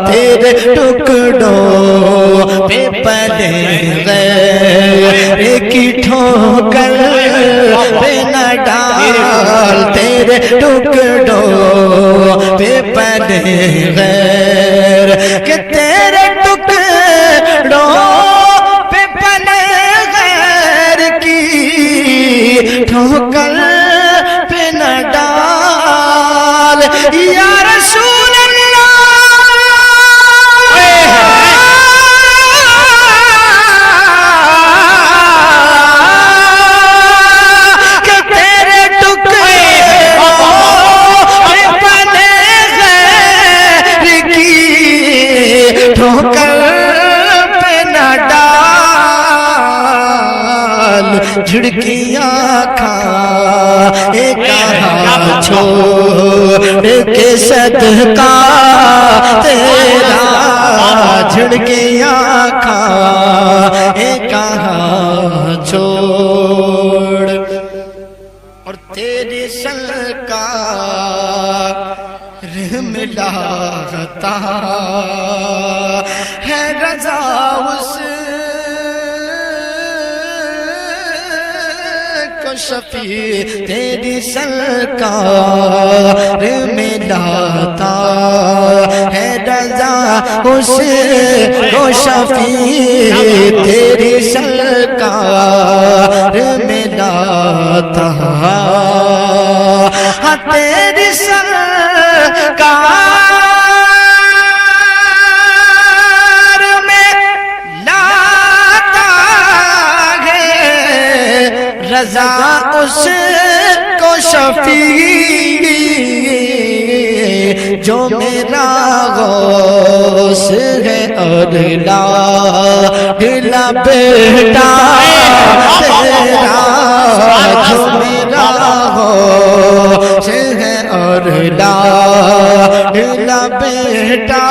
तेरे टुकड़ों पे पले गए की ठोकर पे न डाल, तेरे टुकड़ों पे पले गैर कि तेरे टुकड़ों पे पले गैर की ठोकर पे न डाल, या रसूल झुड़कियाँ खा एक छोड़ के सदका तेरा, झुड़कियाँ खा एक छोड़, और तेरी सरकार मिलाता है रजा उस शफी, तेरी सरकार मिलाता है रजा उसको शफी, तेरी सरकार मिलाता, हाँ तेरी सरकार में लाता है रजा उसको शफी, जो मेरा गौस है और ला बेटा तेरा, जो मेरा गौस है और ला बेटा